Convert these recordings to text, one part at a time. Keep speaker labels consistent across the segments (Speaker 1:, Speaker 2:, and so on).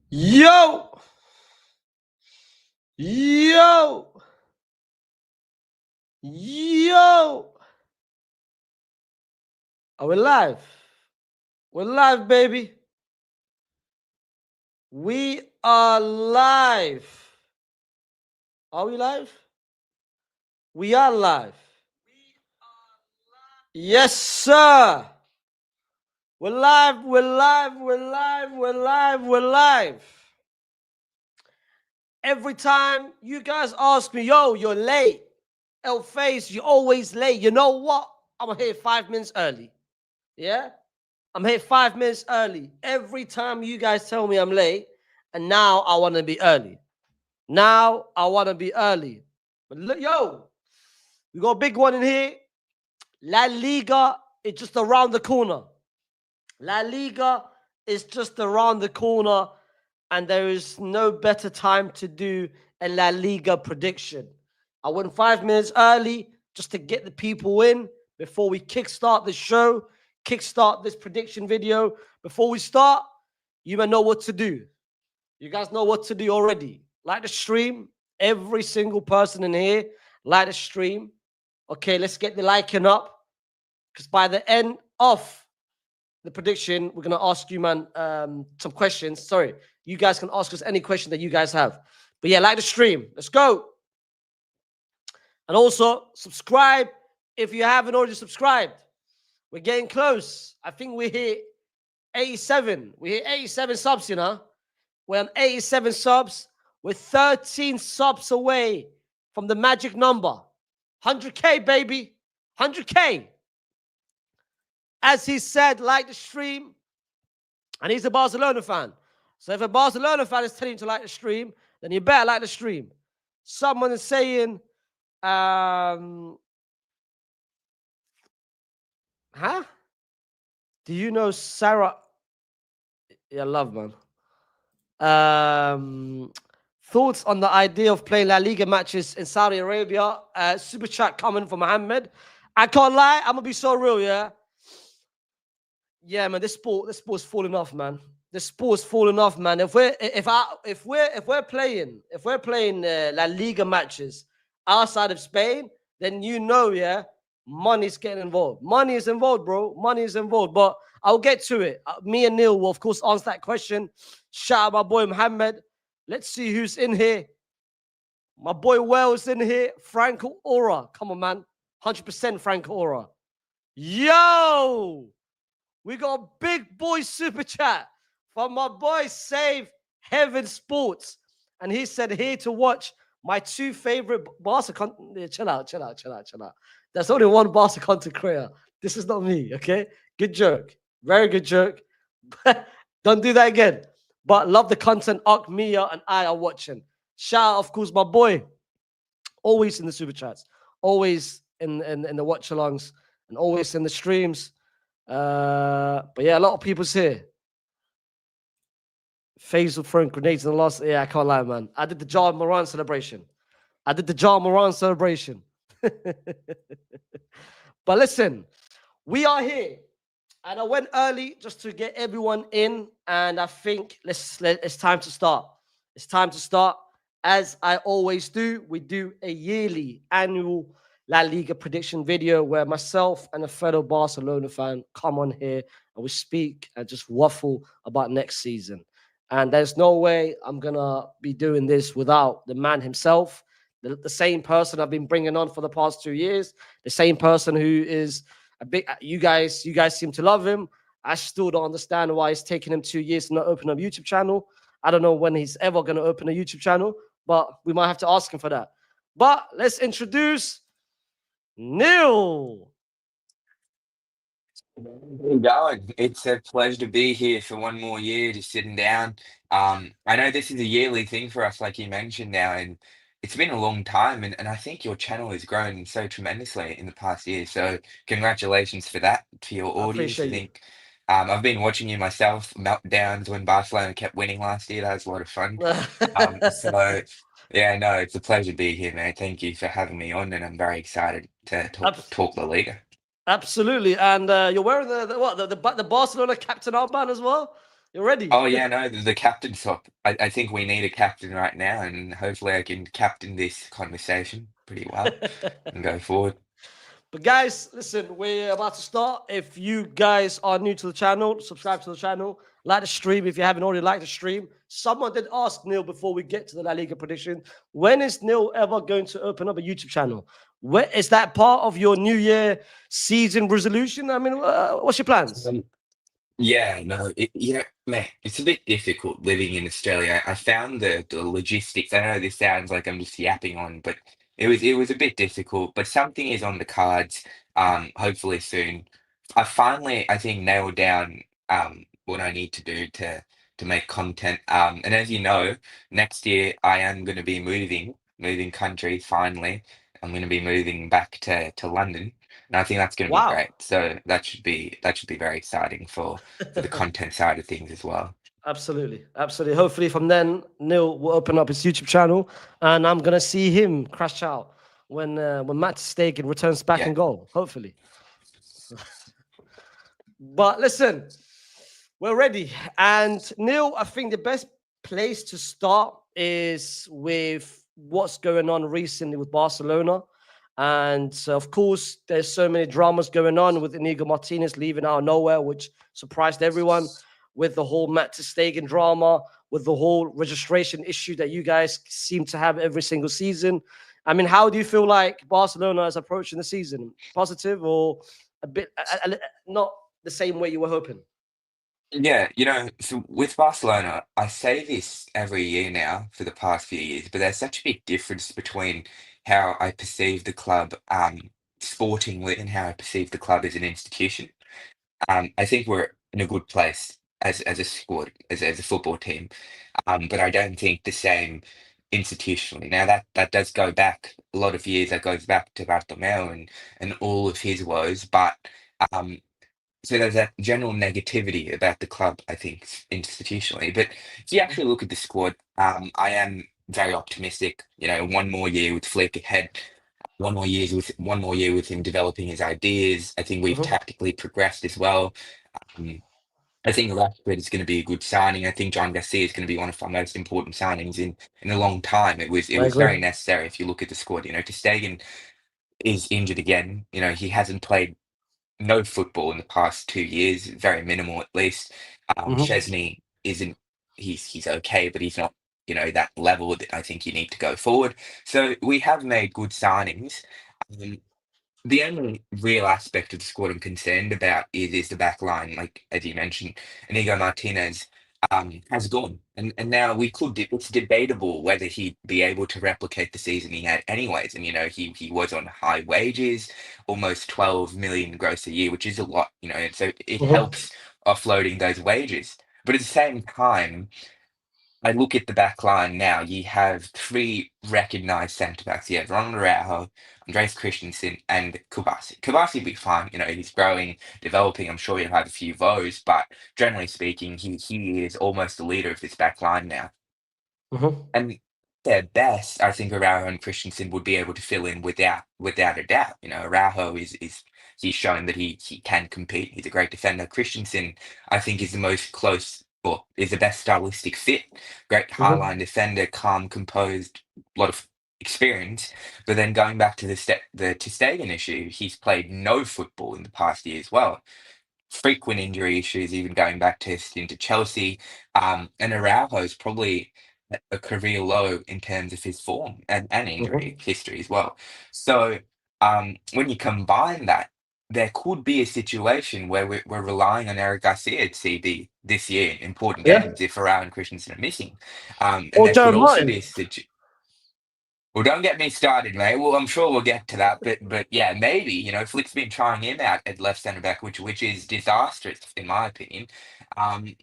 Speaker 1: Yo! Yo! Yo! Are we live? We're live, baby. We are live. Are we live? We are live. Yes, sir. We're live. We're live. We're live. We're live. We're live. Every time you guys ask me, yo, you're late. El Face, you're always late. You know what? I'm here 5 minutes early. Yeah? I'm here 5 minutes early. Every time you guys tell me I'm late, and now I want to be early. Now I want to be early. But look, yo, we got a big one in here. La Liga is just around the corner. La Liga is just around the corner, and there is no better time to do a La Liga prediction. I went 5 minutes early just to get the people in before we kickstart the show, kickstart this prediction video. Before we start, you may know what to do. You guys know what to do already. Like the stream. Every single person in here, like the stream. Okay, let's get the liking up. Because by the end of the prediction, we're going to ask you, man, some questions. Sorry, you guys can ask us any question that you guys have. But yeah, like the stream. Let's go. And also, subscribe if you haven't already subscribed. We're getting close. I think we hit 87. We hit 87 subs, you know. We're on 87 subs. We're 13 subs away from the magic number. 100K, baby. 100K. As he said, like the stream. And he's a Barcelona fan. So if a Barcelona fan is telling you to like the stream, then you better like the stream. Someone is saying, huh? Do you know Sarah? Yeah, love, man. Thoughts on the idea of playing La Liga matches in Saudi Arabia? Super chat coming from Mohammed. I can't lie, I'm gonna be so real, yeah. Yeah, man, this sport's falling off, man. This sport's falling off, man. If we're playing La Liga matches outside of Spain, then you know, yeah, money's getting involved. Money is involved, bro. Money is involved. But I'll get to it. Me and Neal will, of course, answer that question. Shout out my boy Mohammed. Let's see who's in here. My boy Wells in here. Franco Aura. Come on, man. 100% Franco Aura. Yo! We got a big boy super chat from my boy Save Heaven Sports. And he said, here to watch my two favorite Barca content. Chill out. There's only one Barca content creator. This is not me, okay? Good joke. Very good joke. Don't do that again. But love the content. Ark, Mia, and I are watching. Shout out, of course, my boy. Always in the super chats. Always in the watch-alongs. And always in the streams. But yeah, a lot of people's here. Faysal throwing grenades in the last. Yeah, I can't lie, man. I did the Jar Moran celebration. But listen, we are here. And I went early just to get everyone in. And I think it's time to start. It's time to start. As I always do, we do a yearly annual La Liga prediction video where myself and a fellow Barcelona fan come on here and we speak and just waffle about next season. And there's no way I'm going to be doing this without the man himself, the same person I've been bringing on for the past 2 years, the same person who is a big, you guys seem to love him. I still don't understand why it's taking him 2 years to not open a YouTube channel. I don't know when he's ever going to open a YouTube channel, but we might have to ask him for that. But let's introduce Neal.
Speaker 2: Going. It's a pleasure to be here for one more year, just sitting down. I know this is a yearly thing for us, like you mentioned now, and it's been a long time, and I think your channel has grown so tremendously in the past year. So congratulations for that to your
Speaker 1: I
Speaker 2: audience. I
Speaker 1: appreciate you.
Speaker 2: think I've been watching you myself, meltdowns when Barcelona kept winning last year. That was a lot of fun. So yeah, no, it's a pleasure to be here, man. Thank you for having me on, and I'm very excited to talk La Liga.
Speaker 1: Absolutely. And you're wearing the Barcelona captain armband as well? You're ready.
Speaker 2: Oh yeah, no, the captain swap. I think we need a captain right now, and hopefully I can captain this conversation pretty well and go forward.
Speaker 1: But guys, listen, we're about to start. If you guys are new to the channel, subscribe to the channel, like the stream if you haven't already liked the stream. Someone did ask Neil before we get to the La Liga prediction, when is Neil ever going to open up a YouTube channel? Where is that part of your New Year season resolution? I mean, what's your plans?
Speaker 2: Yeah, no, man, it's a bit difficult living in Australia. I found the logistics. I know this sounds like I'm just yapping on, but it was a bit difficult. But something is on the cards. Hopefully soon. I finally, I think, nailed down what I need to do to make content. And as you know, next year I am going to be moving country. Finally, I'm going to be moving back to London. And I think that's going to be
Speaker 1: Wow.
Speaker 2: great. So that should be very exciting for the content side of things as well.
Speaker 1: Absolutely, absolutely. Hopefully, from then, Neil will open up his YouTube channel, and I'm gonna see him crash out when Matt Stegen returns back
Speaker 2: Yeah.
Speaker 1: in goal. Hopefully, but listen, we're ready. And Neil, I think the best place to start is with what's going on recently with Barcelona. And of course, there's so many dramas going on with Inigo Martinez leaving out of nowhere, which surprised everyone. With the whole Matt Stegen drama, with the whole registration issue that you guys seem to have every single season. I mean, how do you feel like Barcelona is approaching the season? Positive or a bit not the same way you were hoping?
Speaker 2: Yeah, so with Barcelona, I say this every year now for the past few years, but there's such a big difference between how I perceive the club sportingly and how I perceive the club as an institution. I think we're in a good place as a squad, as a football team, but I don't think the same institutionally. Now that does go back a lot of years. That goes back to Bartomeu and all of his woes, but um, so there's that general negativity about the club, I think, institutionally. But if you actually look at the squad, I am very optimistic. One more year with Flick ahead, one more year with him developing his ideas. I think we've
Speaker 1: Mhm.
Speaker 2: tactically progressed as well. Um, I think Rashford is going to be a good signing. I think John Garcia is going to be one of our most important signings in a long time. It
Speaker 1: I
Speaker 2: was
Speaker 1: agree.
Speaker 2: very necessary if you look at the squad. Ter Stegen is injured again. He hasn't played no football in the past 2 years, very minimal at least.
Speaker 1: Mhm.
Speaker 2: Chesney isn't he's okay, but he's not, that level that I think you need to go forward. So we have made good signings. Um, the only real aspect of the squad I'm concerned about is the back line, like as you mentioned, Inigo Martinez has gone, and now it's debatable whether he'd be able to replicate the season he had anyways. And he was on high wages, almost 12 million gross a year, which is a lot, and so it
Speaker 1: Mhm.
Speaker 2: helps offloading those wages. But at the same time, I look at the back line now. You have three recognised centre backs. You have Ronald Araujo, Andreas Christensen, and Kubasi. Kubasi will be fine. He's growing, developing. I'm sure he'll have a few woes, but generally speaking, he is almost the leader of this back line now.
Speaker 1: Mhm.
Speaker 2: And their best, I think Araujo and Christensen would be able to fill in without a doubt. Araujo is he's shown that he can compete. He's a great defender. Christensen, I think, is the most close or is the best stylistic fit. Great
Speaker 1: Mhm.
Speaker 2: highline defender, calm, composed, a lot of experience. But then going back to the Ter Stegen issue, he's played no football in the past year as well, frequent injury issues, even going back to into Chelsea. And Araujo's probably at a career low in terms of his form and
Speaker 1: Mhm.
Speaker 2: injury history as well. So when you combine that, there could be a situation where we're relying on Eric Garcia to CB this year in important
Speaker 1: Yeah.
Speaker 2: games if Araujo and Christensen are missing. And
Speaker 1: Or
Speaker 2: there could
Speaker 1: Jared
Speaker 2: also be
Speaker 1: Martin.
Speaker 2: a situation. Well, don't get me started, mate. Well, I'm sure we'll get to that, but yeah, maybe Flick's been trying him out at left centre back, which is disastrous in my opinion. And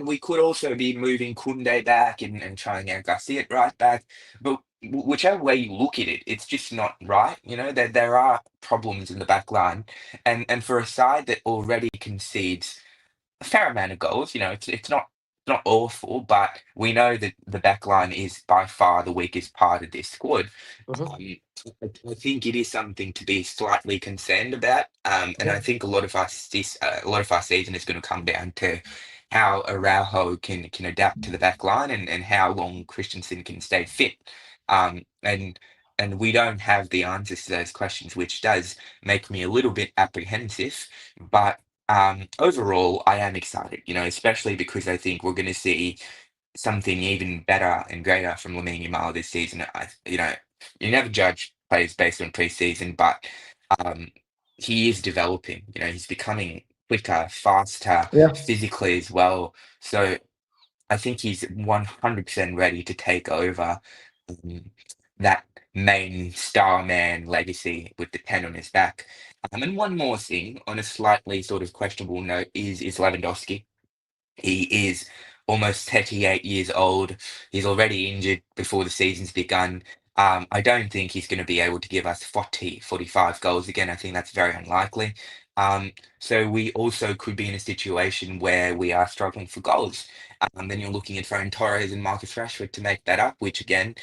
Speaker 2: we could also be moving Kunde back and trying out Garcia at right back, but whichever way you look at it, it's just not right. There are problems in the back line, and for a side that already concedes a fair amount of goals. It's not awful, but we know that the back line is by far the weakest part of this squad.
Speaker 1: Mhm.
Speaker 2: Um, I think it is something to be slightly concerned about, and I
Speaker 1: Mhm.
Speaker 2: think a lot of our season is going to come down to how Araujo can adapt to the back line and how long Christensen can stay fit. Um, and and we don't have the answers to those questions, which does make me a little bit apprehensive. But overall, I am excited, especially because I think we're going to see something even better and greater from Lamine Yamal this season. You never judge players based on preseason, but um, he is developing. He's becoming quicker, faster,
Speaker 1: Yeah.
Speaker 2: physically as well. So I think he's 100% ready to take over um, that main star man legacy with the 10 on his back. And one more thing, on a slightly sort of questionable note, is Lewandowski. He is almost 38 years old. He's already injured before the season's begun. I don't think he's going to be able to give us 40, 45 goals again. I think that's very unlikely. Um, so we also could be in a situation where we are struggling for goals. Then you're looking at Ferran Torres and Marcus Rashford to make that up, which again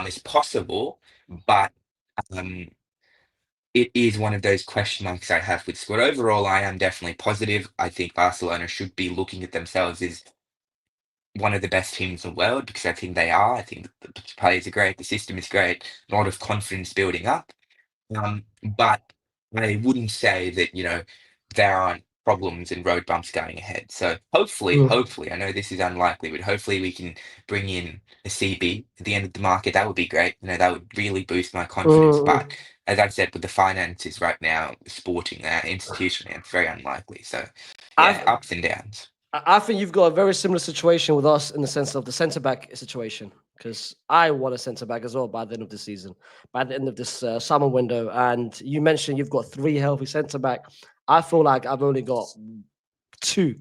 Speaker 2: is possible, but um, it is one of those question marks I have with squad. Overall, I am definitely positive. I think Barcelona should be looking at themselves as one of the best teams in the world because I think they are. I think the players are great, the system is great, a lot of confidence building up. But I wouldn't say that, there aren't problems and road bumps going ahead. So
Speaker 1: Mm.
Speaker 2: hopefully, I know this is unlikely, but hopefully we can bring in a CB at the end of the market. That would be great. That would really boost my confidence.
Speaker 1: Mm.
Speaker 2: But as I've said, with the finances right now, sporting, institutionally, it's very unlikely. So yeah,
Speaker 1: I've
Speaker 2: ups and downs.
Speaker 1: I think you've got a very similar situation with us in the sense of the centre back situation. Because I want a centre back as well by the end of the season, by the end of this summer window. And you mentioned you've got three healthy centre back. I feel like I've only got two.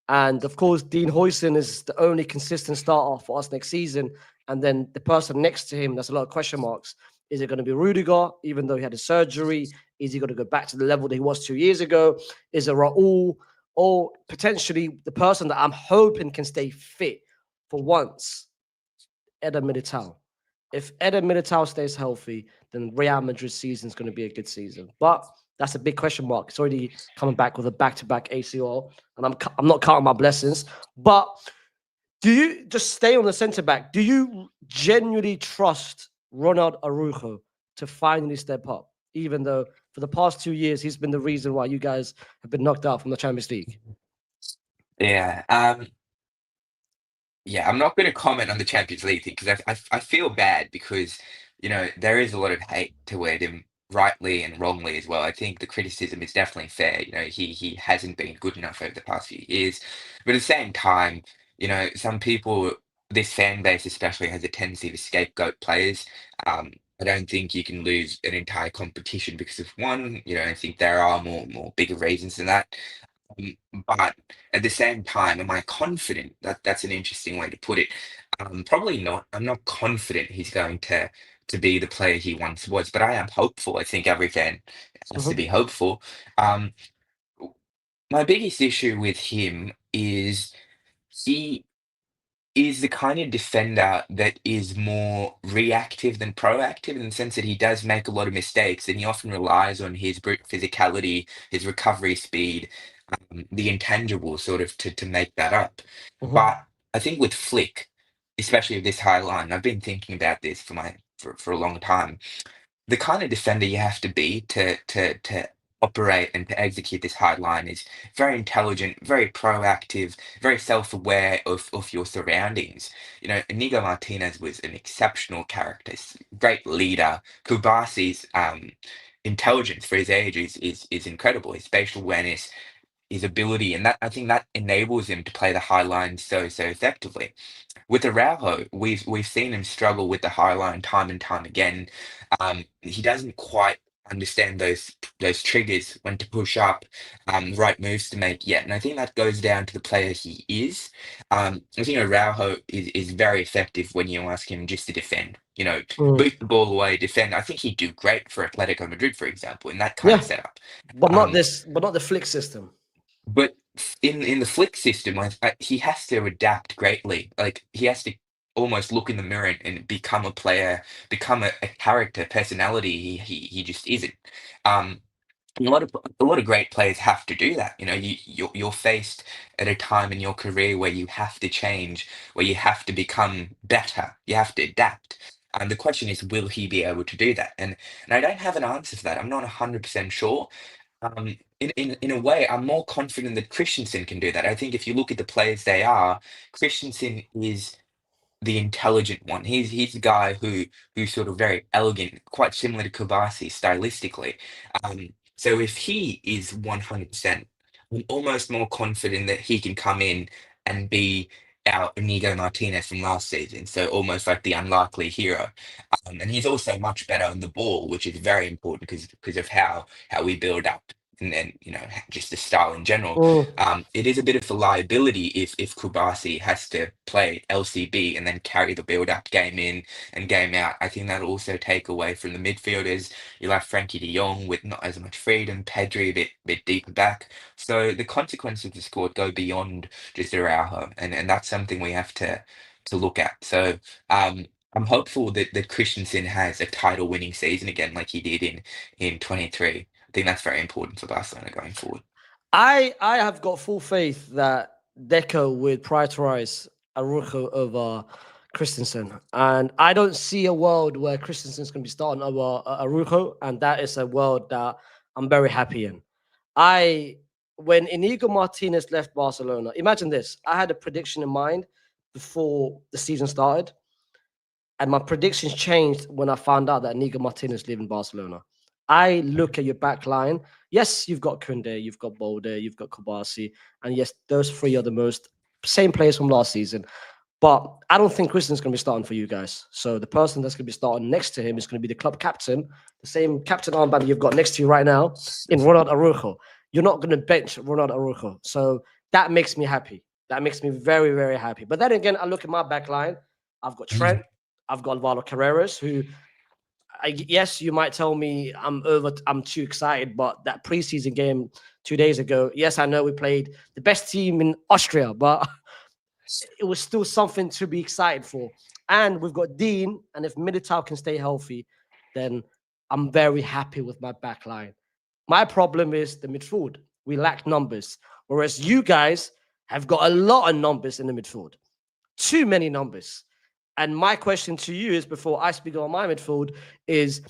Speaker 1: And of course, Dean Hoyson is the only consistent starter for us next season. And then the person next to him, there's a lot of question marks. Is it going to be Rudiger, even though he had a surgery? Is he going to go back to the level that he was 2 years ago? Is it Raul? Or potentially the person that I'm hoping can stay fit for once, Eder Militao. If Eder Militao stays healthy, then Real Madrid's season is going to be a good season. But that's a big question mark. It's already coming back with a back-to-back ACL, and I'm not counting my blessings. But do you just stay on the centre back? Do you genuinely trust Ronald Araujo to finally step up, even though for the past 2 years he's been the reason why you guys have been knocked out from the Champions League?
Speaker 2: Yeah. Yeah, I'm not going to comment on the Champions League thing because I feel bad because there is a lot of hate toward him, rightly and wrongly as well. I think the criticism is definitely fair. He hasn't been good enough over the past few years, but at the same time, some people, this fan base especially, has a tendency to scapegoat players. Um, I don't think you can lose an entire competition because of one. I think there are more bigger reasons than that. Um, but at the same time, am I confident? That's an interesting way to put it. Probably not. I'm not confident he's going to be the player he once was, but I am hopeful. I think every fan has to
Speaker 1: Mhm.
Speaker 2: be hopeful. Um, my biggest issue with him is he is the kind of defender that is more reactive than proactive in the sense that he does make a lot of mistakes and he often relies on his brute physicality, his recovery speed, the intangible sort of to make that up.
Speaker 1: Mhm.
Speaker 2: But I think with Flick, especially with this high line, I've been thinking about this for a long time, the kind of defender you have to be to operate and to execute this hard line is very intelligent, very proactive, very self-aware of your surroundings. Inigo Martinez was an exceptional character, great leader. Kubasi's intelligence for his age is incredible. His spatial awareness, his ability, and that I think that enables him to play the high line so effectively. With Araujo, we've seen him struggle with the high line time and time again. He doesn't quite understand those triggers when to push up, right moves to make yet, and I think that goes down to the player he is. I think Araujo is very effective when you ask him just to defend.
Speaker 1: Mm.
Speaker 2: Boot the ball away, defend. I think he'd do great for Atletico Madrid, for example, in that kind of
Speaker 1: Yeah,
Speaker 2: setup.
Speaker 1: but not
Speaker 2: Um,
Speaker 1: this, but not the flick system.
Speaker 2: but in the flick system, he has to adapt greatly. Like he has to almost look in the mirror and become a player, become a character, personality. He just isn't. Um, A lot of great players have to do that. You're faced at a time in your career where you have to change, where you have to become better, you have to adapt. And the question is, will he be able to do that? And I don't have an answer for that. I'm not 100% sure. In a way, I'm more confident that Christensen can do that. I think if you look at the players they are, Christensen is the intelligent one. He's the guy who's sort of very elegant, quite similar to Kubasi stylistically. So if he is 100%, I'm almost more confident that he can come in and be our Inigo Martinez from last season. So almost like the unlikely hero. And he's also much better on the ball, which is very important because of how we build up. And then, just the style in general.
Speaker 1: Mm.
Speaker 2: It is a bit of a liability if Kubasi has to play LCB and then carry the build-up game in and game out. I think that'll also take away from the midfielders. You'll have Frankie de Jong with not as much freedom, Pedri a bit deeper back. So the consequences of the squad go beyond just Araujo, and that's something we have to look at. So I'm hopeful that Christensen has a title-winning season again, like he did in 23. I think that's very important for Barcelona going forward.
Speaker 1: I have got full faith that Deco would prioritize Arujo over Christensen, and I don't see a world where Christensen's going to be starting over Arujo, and that is a world that I'm very happy in. I When Inigo Martinez left Barcelona, imagine this: I had a prediction in mind before the season started, and my predictions changed when I found out that Inigo Martinez lived in Barcelona. I look at your back line. Yes, you've got Kunde, you've got Bolde, you've got Kobasi, and yes, those three are the most same players from last season. But I don't think Christian's going to be starting for you guys. So the person that's going to be starting next to him is going to be the club captain, the same captain armband you've got next to you right now in Ronald Araujo. You're not going to bench Ronald Araujo. So that makes me happy. That makes me very, very happy. But then again, I look at my back line. I've got Trent. I've got Alvaro Carreras, who, yes, you might tell me I'm too excited, but that preseason game 2 days ago, yes, I know we played the best team in Austria, but it was still something to be excited for. And we've got Dean, and if Militao can stay healthy, then I'm very happy with my back line. My problem is the midfield. We lack numbers, whereas you guys have got a lot of numbers in the midfield. Too many numbers. And my question to you is, before I speak on my midfield, is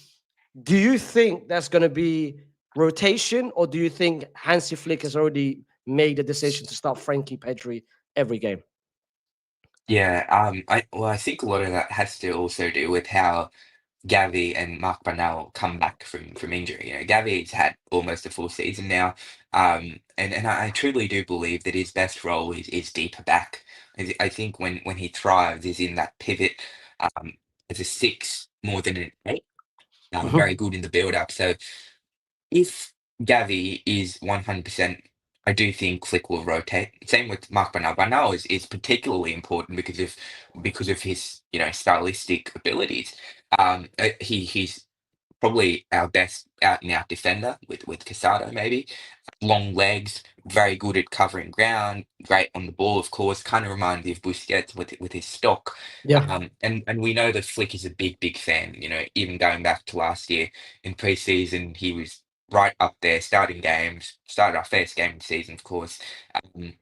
Speaker 1: do you think there's going to be rotation, or do you think Hansi Flick has already made a decision to start Frankie Pedri every game?
Speaker 2: Yeah, I think a lot of that has to also do with how Gavi and Marc Bernal come back from injury. Gavi's had almost a full season now, and I truly do believe that his best role is deeper back. I think when he thrives is in that pivot as a six more than an eight. Very
Speaker 1: Mhm.
Speaker 2: good in the build up. So if Gavi is 100%, I do think Flick will rotate. Same with Mark Bernal. Bernal is particularly important because of his stylistic abilities. He's probably our best out and out defender with Casado maybe. Long legs, very good at covering ground, great on the ball, of course. Kind of reminds me of Busquets with his stock.
Speaker 1: Yeah.
Speaker 2: And we know that Flick is a big fan. Even going back to last year in preseason, he was right up there, starting games, started our first game of the season, of course. Um,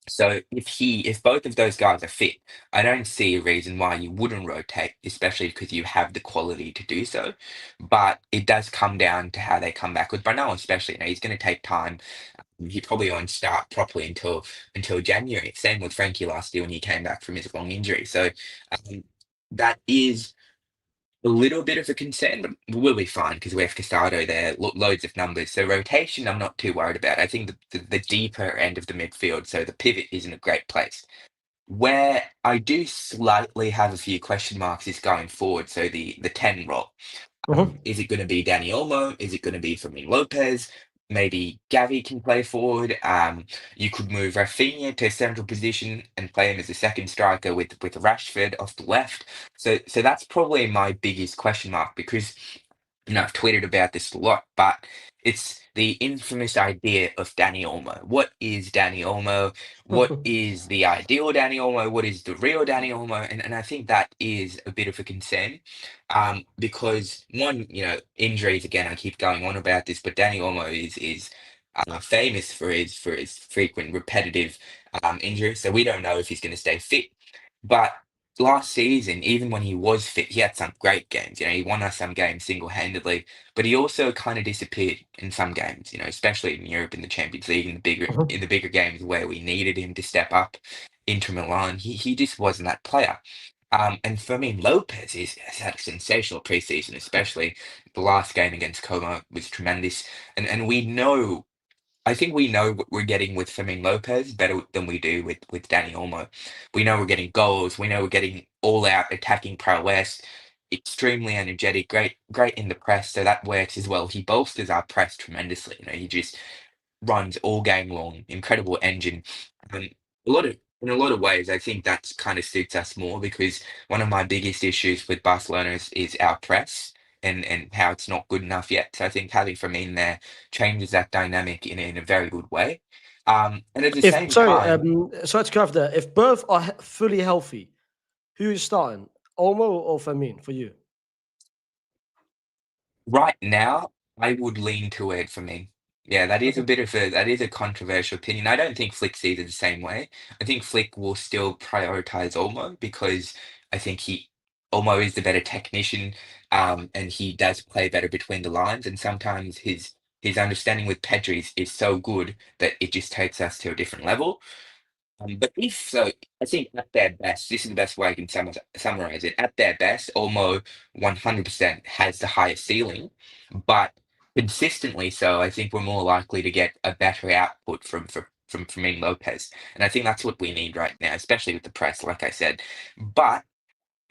Speaker 2: so if both of those guys are fit, I don't see a reason why you wouldn't rotate, especially because you have the quality to do so. But it does come down to how they come back with Bernal, especially. He's going to take time. He probably won't start properly until January. Same with Frankie last year when he came back from his long injury. So that is a little bit of a concern, but we'll be fine because we have Casado there, loads of numbers. So rotation, I'm not too worried about. I think the deeper end of the midfield, so the pivot is in a great place. Where I do slightly have a few question marks is going forward. So the 10 role.
Speaker 1: Mhm.
Speaker 2: Is it going to be Dani Olmo? Is it going to be Fermin Lopez? Maybe Gavi can play forward. You could move Rafinha to a central position and play him as a second striker with Rashford off the left. So that's probably my biggest question mark because I've tweeted about this a lot, but it's the infamous idea of Danny Olmo. What is Danny Olmo? What is the ideal Danny Olmo? What is the real Danny Olmo? And I think that is a bit of a concern, because one, injuries again. I keep going on about this, but Danny Olmo is famous for his frequent repetitive injuries. So we don't know if he's going to stay fit, but last season, even when he was fit, he had some great games. He won us some games single-handedly, but he also kind of disappeared in some games. Especially in Europe in the Champions League,
Speaker 1: Mhm.
Speaker 2: in the bigger games where we needed him to step up. Inter Milan, he just wasn't that player. And Fermin Lopez has had a sensational preseason, especially the last game against Como was tremendous. And we know, I think we know what we're getting with Fermin Lopez better than we do with Danny Olmo. We know we're getting goals. We know we're getting all-out attacking prowess, extremely energetic, great in the press, so that works as well. He bolsters our press tremendously. He just runs all game long, incredible engine. Um, in a lot of ways, I think that kind of suits us more because one of my biggest issues with Barcelona is our press and how it's not good enough yet. So I think having Firmino there changes that dynamic in a very good way. And at the
Speaker 1: If
Speaker 2: same
Speaker 1: sorry,
Speaker 2: time,
Speaker 1: sorry to cut off there. If both are fully healthy, who is starting? Olmo or Firmino for you?
Speaker 2: right now, I would lean toward for me. Yeah,
Speaker 1: Okay.
Speaker 2: that is a controversial opinion. I don't think Flick sees it the same way. I think Flick will still prioritize Olmo because I think Olmo is the better technician, and he does play better between the lines. And sometimes his understanding with Pedri is so good that it just takes us to a different level. But if so, I think at their best, this is the best way I can summarize it. At their best, Olmo 100% has the highest ceiling, but consistently so, I think we're more likely to get a better output from Fermin Lopez, and I think that's what we need right now, especially with the press, like I said. But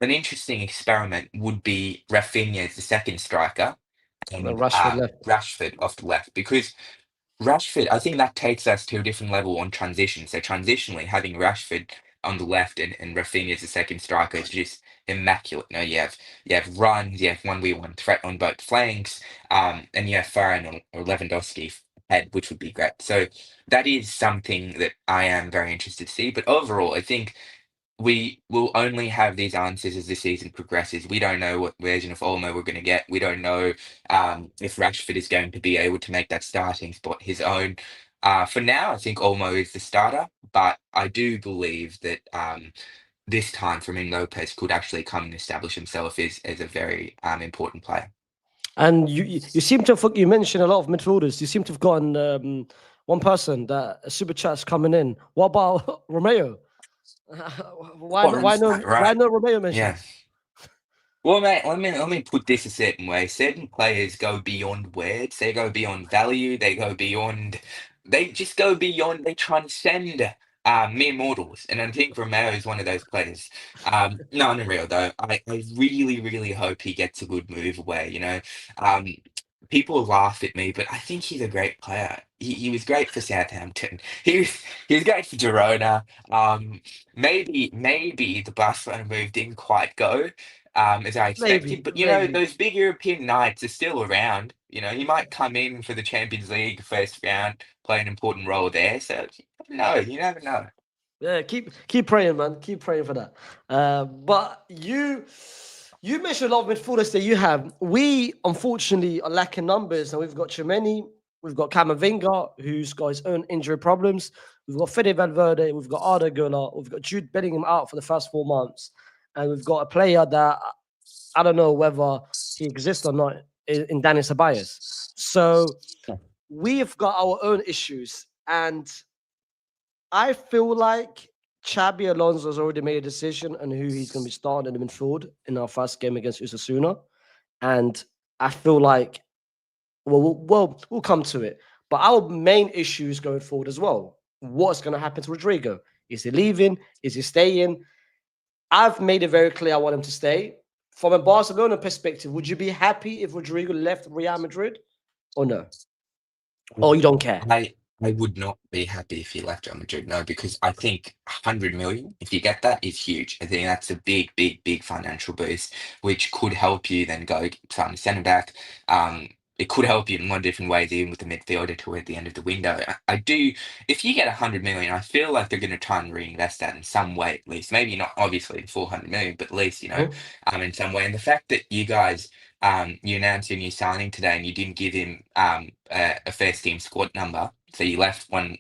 Speaker 2: an interesting experiment would be Rafinha as the second striker
Speaker 1: The
Speaker 2: and
Speaker 1: Rashford left.
Speaker 2: Rashford off the left because Rashford, I think that takes us to a different level on transition. So transitionally, having Rashford on the left and Rafinha as the second striker is just immaculate. You have runs, you have 1v1 threat on both flanks, and you have Farhan or Lewandowski head, which would be great. So that is something that I am very interested to see. But overall, I think we will only have these answers as the season progresses. We don't know what version of Olmo we're going to get. We don't know if Rashford is going to be able to make that starting spot his own. For now, I think Olmo is the starter, but I do believe that this time Fermin Lopez could actually come and establish himself as a very important player.
Speaker 1: And you seem to have, you mentioned a lot of midfielders. You seem to have gotten one person that a super chat's coming in. What about Romeo? Why
Speaker 2: Oh,
Speaker 1: not? Why no? Why
Speaker 2: right.
Speaker 1: no Romeo mentioned?
Speaker 2: Yeah. Well, mate, let me put this a certain way. Certain players go beyond words. They go beyond value. They go beyond. They just go beyond. They transcend mere mortals, and I think Romero is one of those players. No, in real though, I really, really hope he gets a good move away. Um, people laugh at me, but I think he's a great player. He was great for Southampton. He was great for Girona. Maybe the Barcelona move didn't quite go as I expected.
Speaker 1: Maybe,
Speaker 2: But
Speaker 1: maybe.
Speaker 2: those big European nights are still around. He might come in for the Champions League first round, play an important role there. So you never know. You never know.
Speaker 1: Yeah, keep praying, man. Keep praying for that. But you mentioned a lot of midfielders that you have. We unfortunately are lacking numbers, and we've got Chimeni, we've got Camavinga, who's got his own injury problems. We've got Fede Valverde, we've got Arda Güler, we've got Jude Bellingham out for the first 4 months, and we've got a player that I don't know whether he exists or not in Dani Ceballos. So we've got our own issues, and I feel like Xabi Alonso's already made a decision on who he's going to be starting in the midfield in our first game against Osasuna, and I feel like we'll come to it. But our main issues going forward as well. What's going to happen to Rodrigo? Is he leaving? Is he staying? I've made it very clear I want him to stay. From a Barcelona perspective, would you be happy if Rodrigo left Real Madrid or no? Or you don't care?
Speaker 2: I I would not be happy if he left Real Madrid, no, because I think 100 million, if you get that, is huge. I think that's a big, big, big financial boost, which could help you then go sign a centre back. it could help you in one different ways, even with the midfielder toward the end of the window. I do, if you get 100 million, I feel like they're going to try and reinvest that in some way, at least. Maybe not obviously 400 million, but at least,
Speaker 1: Mhm.
Speaker 2: in some way. And the fact that you guys, you announced your new signing today and you didn't give him a first team squad number, so you left one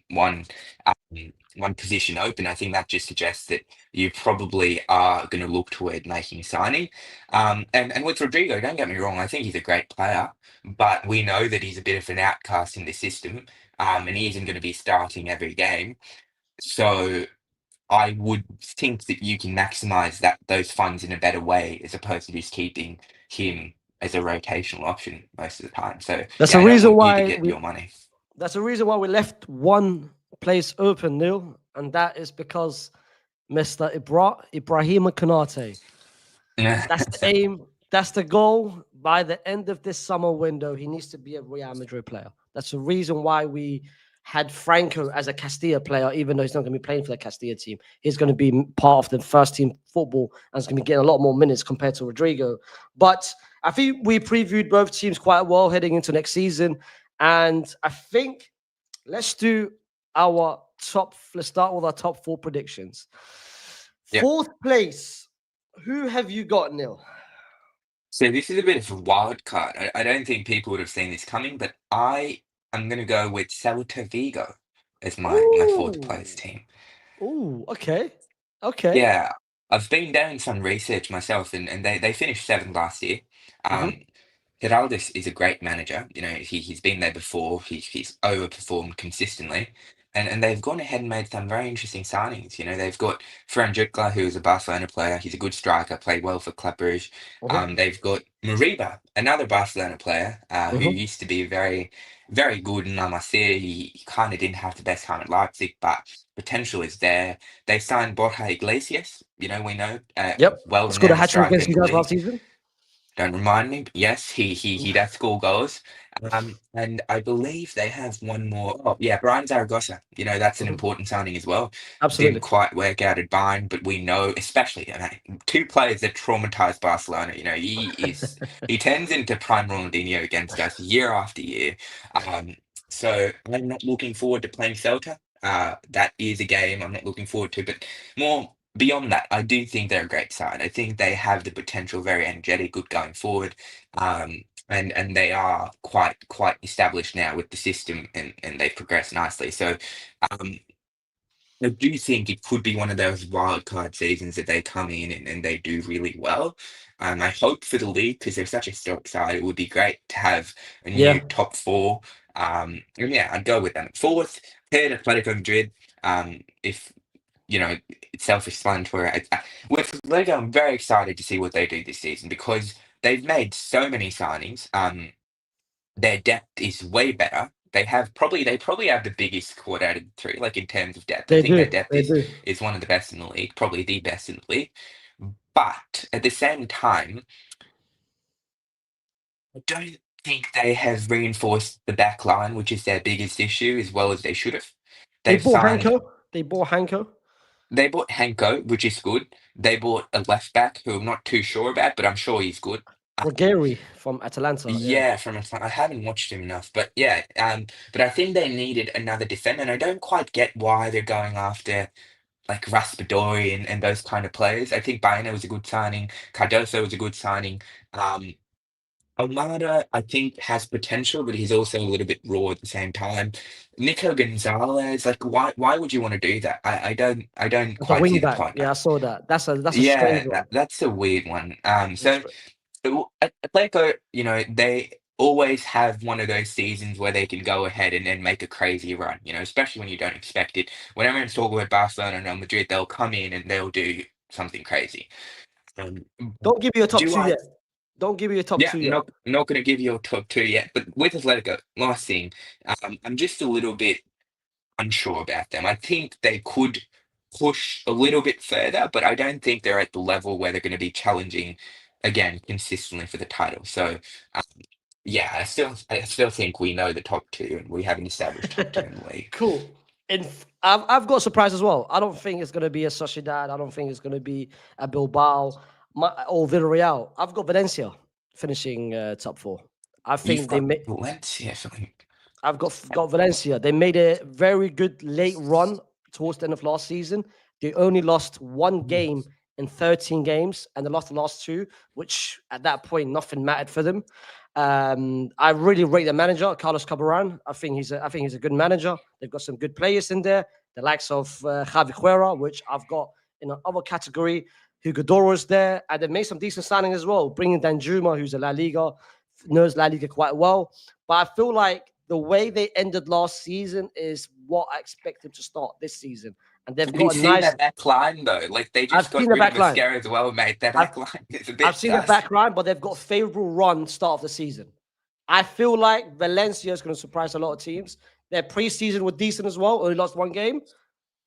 Speaker 2: position open. I think that just suggests that you probably are going to look toward making a signing. And with Rodrigo, don't get me wrong, I think he's a great player, but we know that he's a bit of an outcast in the system, and he isn't going to be starting every game. So I would think that you can maximize those funds in a better way as opposed to just keeping him as a rotational option most of the time. So
Speaker 1: That's
Speaker 2: yeah,
Speaker 1: the
Speaker 2: I don't
Speaker 1: reason
Speaker 2: want you to
Speaker 1: why
Speaker 2: get
Speaker 1: we.
Speaker 2: your money.
Speaker 1: That's the reason why we left one place open, Neil, and that is because Mr. Ibrahim Konate. That's the aim. That's the goal. By the end of this summer window, he needs to be a Real Madrid player. That's the reason why we had Franco as a Castilla player, even though he's not going to be playing for the Castilla team. He's going to be part of the first team football and is going to be getting a lot more minutes compared to Rodrigo. But I think we previewed both teams quite well heading into next season. And I think let's do our top. Let's start with our top four predictions.
Speaker 2: Yeah.
Speaker 1: Fourth place. Who have you got, Neil?
Speaker 2: So this is a bit of a wild card. I don't think people would have seen this coming, but I am going to go with Celta Vigo as my fourth place
Speaker 1: Oh,
Speaker 2: team.
Speaker 1: oh, okay, okay.
Speaker 2: Yeah, I've been doing some research myself, and they finished seventh last year.
Speaker 1: Hmm.
Speaker 2: Um, Geraldes is a great manager. He's been there before. He's overperformed consistently, and they've gone ahead and made some very interesting signings. They've got Ferran Jutgla, who is a Barcelona player. He's a good striker, played well for Club Brugge.
Speaker 1: Hmm.
Speaker 2: They've got Moriba, another Barcelona player, who
Speaker 1: Hmm.
Speaker 2: used to be very, very good in La Masia. He kind of didn't have the best time at Leipzig, but potential is there. They signed Borja Iglesias. We know,
Speaker 1: Yep. Scored a
Speaker 2: well-renowned
Speaker 1: hat trick
Speaker 2: striker
Speaker 1: against
Speaker 2: in
Speaker 1: you
Speaker 2: the
Speaker 1: guys last
Speaker 2: league.
Speaker 1: season.
Speaker 2: Don't remind me. But yes, he does score goals. And I believe they have one more. Oh, yeah, Brian Zaragoza. That's an
Speaker 1: Mhm.
Speaker 2: important signing as well. Didn't
Speaker 1: Absolutely.
Speaker 2: quite work out at Bayern, but we know, especially two players that traumatized Barcelona. He turns into prime Ronaldinho against us year after year. Um, so I'm not looking forward to playing Celta. That is a game I'm not looking forward to, but more. Beyond that, I do think they're a great side. I think they have the potential, very energetic, good going forward, and they are quite established now with the system, and they've progressed nicely. So, um, I do think it could be one of those wild card seasons that they come in and they do really well. I hope for the league because they're such a stock side. It would be great to have a new
Speaker 1: Yeah.
Speaker 2: top four. And yeah, I'd go with them. Fourth, paired Atletico Madrid. If it's self-explanatory. With Liga, I'm very excited to see what they do this season because they've made so many signings. Their depth is way better. They probably have the biggest squad out of the three, like in terms of depth. I
Speaker 1: They
Speaker 2: think their
Speaker 1: do.
Speaker 2: depth
Speaker 1: They
Speaker 2: is
Speaker 1: do.
Speaker 2: is one of the best in the league, probably the best in the league. But at the same time, I don't think they have reinforced the back line, which is their biggest issue, as well as they should have.
Speaker 1: They
Speaker 2: They've
Speaker 1: bought
Speaker 2: signed
Speaker 1: Hanko. They bought Hanko.
Speaker 2: They bought Henko, which is good. They bought a left back who I'm not too sure about, but I'm sure he's good.
Speaker 1: Rogeri from Atalanta. Yeah.
Speaker 2: Yeah, I haven't watched him enough, but yeah, but I think they needed another defender, and I don't quite get why they're going after like Raspadori and those kind of players. I think Baena was a good signing, Cardoso was a good signing. Um, Almada, I think, has potential, but he's also a little bit raw at the same time. Nico Gonzalez, like, why would you want to do that? I don't
Speaker 1: As a
Speaker 2: quite see
Speaker 1: wing
Speaker 2: the
Speaker 1: back.
Speaker 2: point.
Speaker 1: Yeah, I saw that. That's a strange
Speaker 2: Yeah,
Speaker 1: one.
Speaker 2: that's a weird one.
Speaker 1: That's
Speaker 2: So Atletico, they always have one of those seasons where they can go ahead and make a crazy run, especially when you don't expect it. When everyone's talking about Barcelona and Real Madrid, they'll come in and they'll do something crazy. Um,
Speaker 1: Don't give me a top
Speaker 2: do
Speaker 1: two
Speaker 2: I?
Speaker 1: yet. Don't give me a top
Speaker 2: Yeah,
Speaker 1: two yet.
Speaker 2: not going to give you a top two yet, but with Atletico, last thing, I'm just a little bit unsure about them. I think they could push a little bit further, but I don't think they're at the level where they're going to be challenging again consistently for the title. So, um, yeah, I still think we know the top two, and we have an established top two in the league.
Speaker 1: Cool. And I've got a surprise as well. I don't think it's going to be a Sociedad. I don't think it's going to be a Bilbao or Villarreal. I've got Valencia finishing top four. I
Speaker 2: You've
Speaker 1: think they
Speaker 2: got
Speaker 1: made.
Speaker 2: Valencia.
Speaker 1: I've got Valencia. They made a very good late run towards the end of last season. They only lost one game in 13 games, and they lost the last two, which at that point nothing mattered for them. I really rate the manager, Carlos Cabaran. I think he's a good manager. They've got some good players in there, the likes of Javi Cuera, which I've got in another category. Hugo Doro's there, and they made some decent signings as well, bringing Danjuma, who's a La Liga, knows La Liga quite well. But I feel like the way they ended last season is what I expect them to start this season. And they've
Speaker 2: Have you
Speaker 1: got a
Speaker 2: seen
Speaker 1: nice.
Speaker 2: that back line though? Like they
Speaker 1: I've
Speaker 2: just got
Speaker 1: seen the
Speaker 2: rid of
Speaker 1: back line.
Speaker 2: Mascara as well, mate. That
Speaker 1: I've
Speaker 2: back line is a
Speaker 1: I've
Speaker 2: bit
Speaker 1: seen the
Speaker 2: sus.
Speaker 1: back line, but they've got a favorable run start of the season. I feel like Valencia is going to surprise a lot of teams. Their preseason were decent as well. Only lost one game.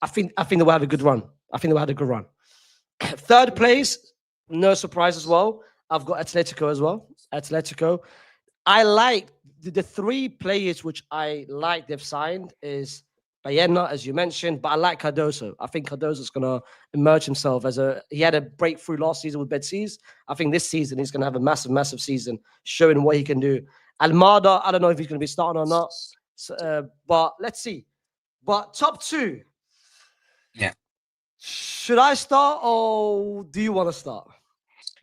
Speaker 1: I think they will have a good run. I think they will have a good run. Third place, no surprise as well. I've got Atletico as well. Atletico. I like the three players which I like they've signed is Bayena, as you mentioned, but I like Cardoso. I think Cardoso's going to emerge himself as he had a breakthrough last season with Betis. I think this season he's going to have a massive, massive season showing what he can do. Almada, I don't know if he's going to be starting or not, but let's see. But top two,
Speaker 2: Yeah.
Speaker 1: should I start or do you want to start?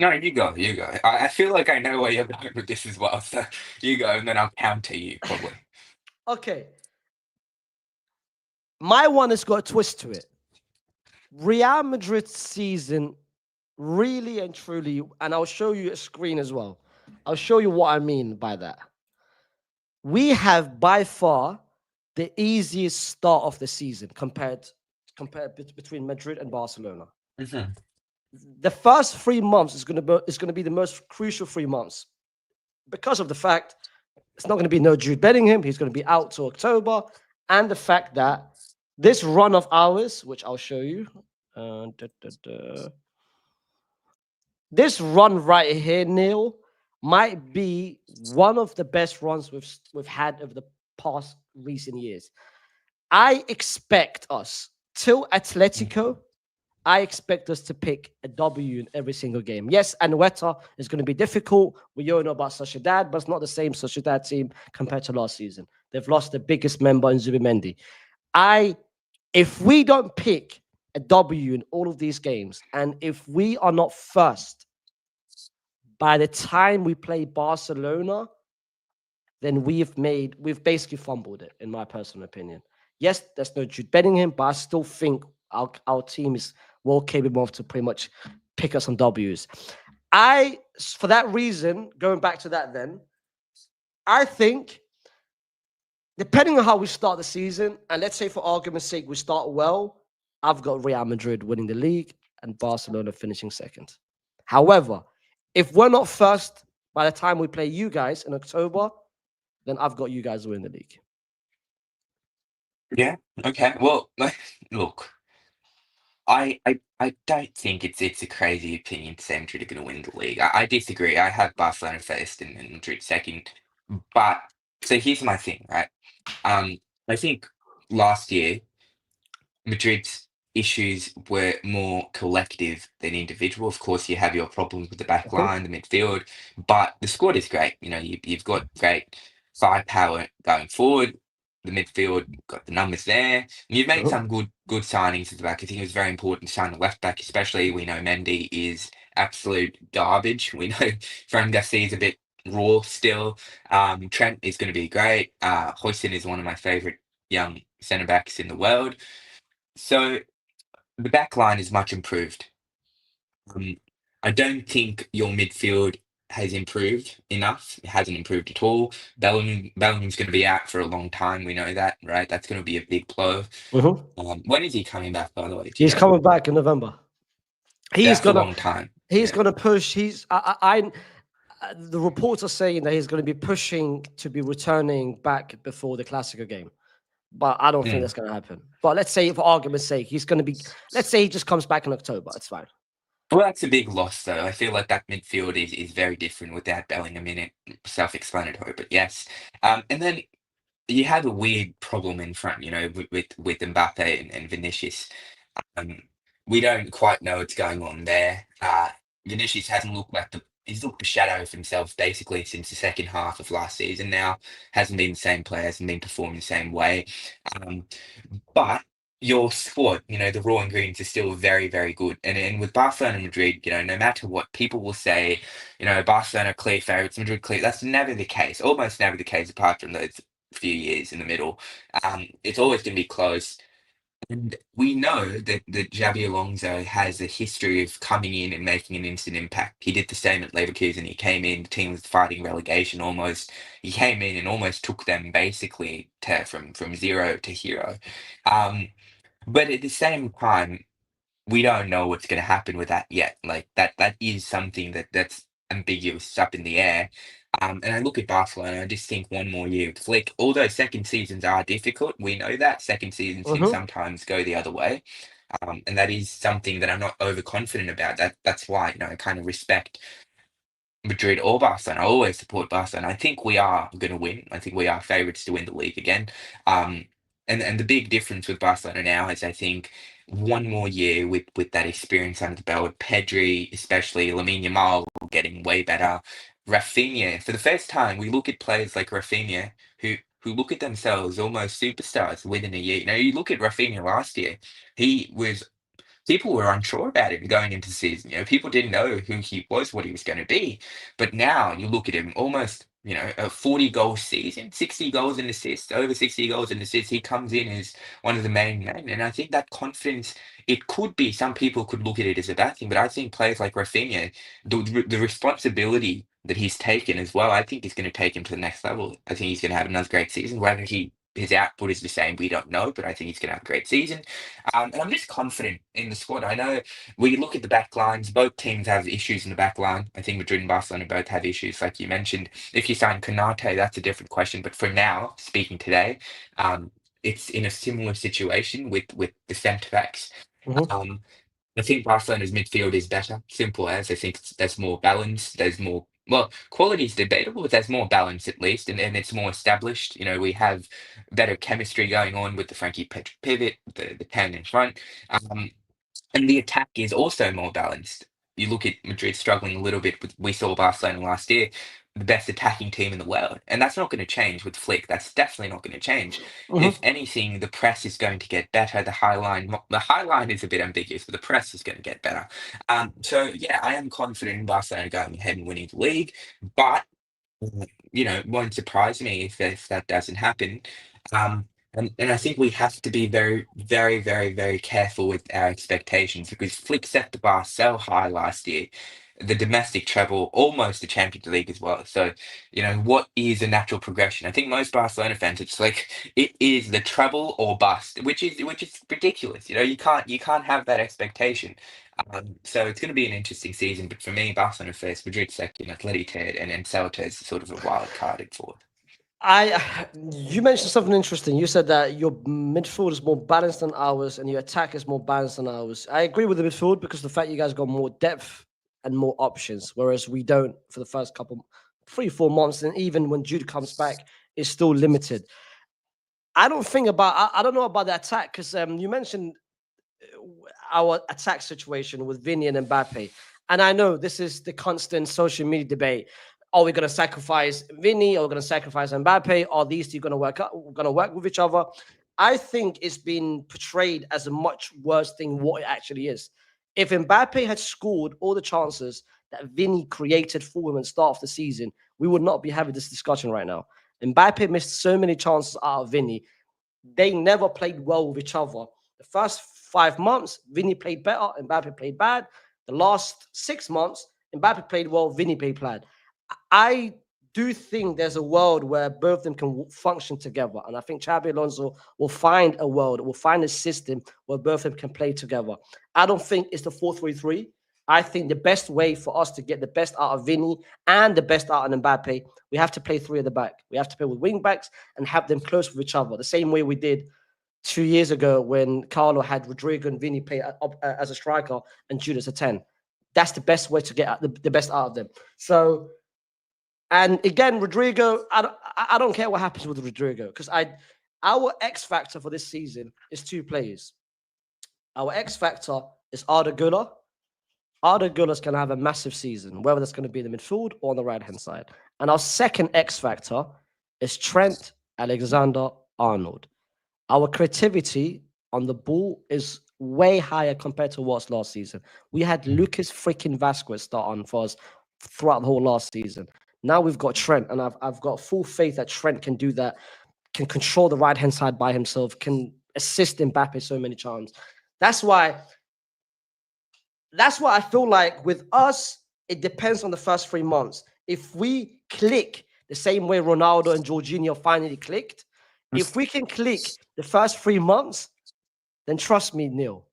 Speaker 2: No, you go. You go. I feel like I know where you're going with this as well. So you go, and then I'll counter you probably.
Speaker 1: Okay. My one has got a twist to it. Real Madrid's season, really and truly, and I'll show you a screen as well. I'll show you what I mean by that. We have by far the easiest start of the season compared between Madrid and Barcelona.
Speaker 2: Mhm.
Speaker 1: The first 3 months is going to be the most crucial 3 months because of the fact it's not going to be no Jude Bellingham. He's going to be out till October, and the fact that this run of ours, which I'll show you, this run right here, Neil, might be one of the best runs we've had over the past recent years. I expect us till Atletico. I expect us to pick a W in every single game. Yes, Anoeta is going to be difficult. We all know about Sociedad, but it's not the same Sociedad team compared to last season. They've lost the biggest member in Zubimendi. If we don't pick a W in all of these games, and if we are not first by the time we play Barcelona, then we've basically fumbled it, in my personal opinion. Yes, there's no Jude Bellingham, but I still think our team is well capable of to pretty much pick up some W's. For that reason, going back to that then, I think depending on how we start the season, and let's say for argument's sake, we start well, I've got Real Madrid winning the league and Barcelona finishing second. However, if we're not first by the time we play you guys in October, then I've got you guys winning the league.
Speaker 2: Yeah. Okay. Well, look, I don't think it's a crazy opinion to say Madrid are going to win the league. I disagree. I have Barcelona first and Madrid second. But so here's my thing, right? I think last year Madrid's issues were more collective than individual. Of course, you have your problems with the back line, the midfield, but the squad is great. You know, you've got great firepower going forward. The midfield got the numbers there. And you've made some good signings at the back. I think it was very important to sign a left back, especially we know Mendy is absolute garbage. We know Fran Garcia is a bit raw still. Trent is going to be great. Hoyson is one of my favorite young centre backs in the world. So the back line is much improved. Um, I don't think your midfield has improved enough. It hasn't improved at all. Bellingham's going to be out for a long time. We know that, right? That's going to be a big blow. When is he coming back, by the way? Do you
Speaker 1: He's
Speaker 2: know?
Speaker 1: coming back in November. He's
Speaker 2: That's a
Speaker 1: gonna
Speaker 2: long time.
Speaker 1: he's
Speaker 2: Yeah.
Speaker 1: gonna push. The reports are saying that he's going to be pushing to be returning back before the Clasico game, but I don't think
Speaker 2: Mm.
Speaker 1: that's going to happen. But let's say, for argument's sake, he's going to be. Let's say he just comes back in October. It's fine.
Speaker 2: Well, that's a big loss, though. I feel like that midfield is very different without Bellingham in it. Self-explanatory, but yes. And then you have a weird problem in front, you know, with Mbappe and Vinicius. Um, we don't quite know what's going on there. Vinicius hasn't looked like the he's looked a shadow of himself basically since the second half of last season now. Hasn't been the same player, hasn't been performing the same way. Um, but your squad, the raw ingredients are still very, very good. And with Barcelona and Madrid, no matter what people will say, Barcelona clear favourites, Madrid clear. That's never the case. Almost never the case, apart from those few years in the middle. It's always going to be close. And we know that Xabi Alonso has a history of coming in and making an instant impact. He did the same at Leverkusen. He came in, the team was fighting relegation almost. He came in and almost took them basically from zero to hero. Um, but at the same time, we don't know what's going to happen with that yet. Like that is something that's ambiguous, it's up in the air. And I look at Barcelona, I just think one more year with Flick. Although second seasons are difficult, we know that second seasons can
Speaker 1: Mm-hmm.
Speaker 2: sometimes go the other way. And that is something that I'm not overconfident about. That's why, I kind of respect Madrid or Barcelona. I always support Barcelona. I think we are going to win. I think we are favourites to win the league again. Um, and the big difference with Barcelona now is I think one more year with that experience under the belt, Pedri, especially Lamine Yamal getting way better. Rafinha, for the first time, we look at players like Rafinha who look at themselves almost superstars within a year. You look at Rafinha last year, he was people were unsure about him going into the season. People didn't know who he was, what he was going to be. But now you look at him, almost, a 40-goal season, 60 goals and assists, over 60 goals and assists. He comes in as one of the main men. And I think that confidence, it could be, some people could look at it as a bad thing, but I think players like Rafinha, the responsibility that he's taken as well, I think is going to take him to the next level. I think he's going to have another great season. Whether his output is the same, we don't know, but I think he's going to have a great season. And I'm just confident in the squad. I know we look at the back lines, both teams have issues in the back line. I think Madrid and Barcelona both have issues, like you mentioned. If you sign Konate, that's a different question. But for now, speaking today, um, it's in a similar situation with the centre backs.
Speaker 1: Mm-hmm.
Speaker 2: Um, I think Barcelona's midfield is better. Simple as. I think there's more balance. There's more. Well, quality is debatable, but there's more balance at least, and it's more established. We have better chemistry going on with the Frankie pivot, the 10 in front. Um, and the attack is also more balanced. You look at Madrid struggling a little bit with, we saw Barcelona last year, the best attacking team in the world. And that's not going to change with Flick. That's definitely not going to change. If
Speaker 1: Mm-hmm.
Speaker 2: anything, the press is going to get better. The high line is a bit ambiguous, but the press is going to get better. So yeah, I am confident in Barcelona going ahead and winning the league, but it won't surprise me if that doesn't happen. Um, and I think we have to be very, very, very, very careful with our expectations because Flick set the bar so high last year, the domestic treble, almost the Champions League as well. So, what is a natural progression? I think most Barcelona fans, it's like it is the treble or bust, which is ridiculous. You can't have that expectation. So it's going to be an interesting season, but for me, Barcelona first, Madrid second, Atleti third, and then Celta is sort of a wild card at fourth.
Speaker 1: You mentioned something interesting. You said that your midfield is more balanced than ours, and your attack is more balanced than ours. I agree with the midfield because the fact you guys got more depth and more options, whereas we don't for the first couple, 3, 4 months, and even when Jude comes back, it's still limited. I don't know about the attack because you mentioned our attack situation with Vini and Mbappe. And I know this is the constant social media debate. Are we going to sacrifice Vini? Are we going to sacrifice Mbappe? Are these two going to work with each other? I think it's been portrayed as a much worse thing what it actually is. If Mbappe had scored all the chances that Vini created for him at the start of the season, we would not be having this discussion right now. Mbappe missed so many chances out of Vini. They never played well with each other. The first 5 months, Vini played better, Mbappe played bad. The last 6 months, Mbappe played well, Vini played bad. I do think there's a world where both of them can function together. And I think Xabi Alonso will find a world, will find a system where both of them can play together. I don't think it's the 4-3-3. I think the best way for us to get the best out of Vini and the best out of Mbappe, we have to play three at the back. We have to play with wing backs and have them close with each other, the same way we did 2 years ago when Carlo had Rodrigo and Vini play as a striker and Jude as a 10. That's the best way to get the best out of them. So, and again, Rodrigo, I don't care what happens with Rodrigo because our X factor for this season is two players. Our X factor is Arda Güler Arda Güler's going to have a massive season, whether that's going to be in the midfield or on the right hand side. And our second X factor is Trent Alexander-Arnold. Our creativity on the ball is way higher compared to what's last season. We had Lucas freaking Vasquez start on for us throughout the whole last season. Now we've got Trent, and I've got full faith that Trent can do that, can control the right hand side by himself, can assist Mbappe so many times. That's why I feel like with us, it depends on the first 3 months. If we click the same way Ronaldo and Jorginho finally clicked, if we can click the first 3 months, then trust me, Neil,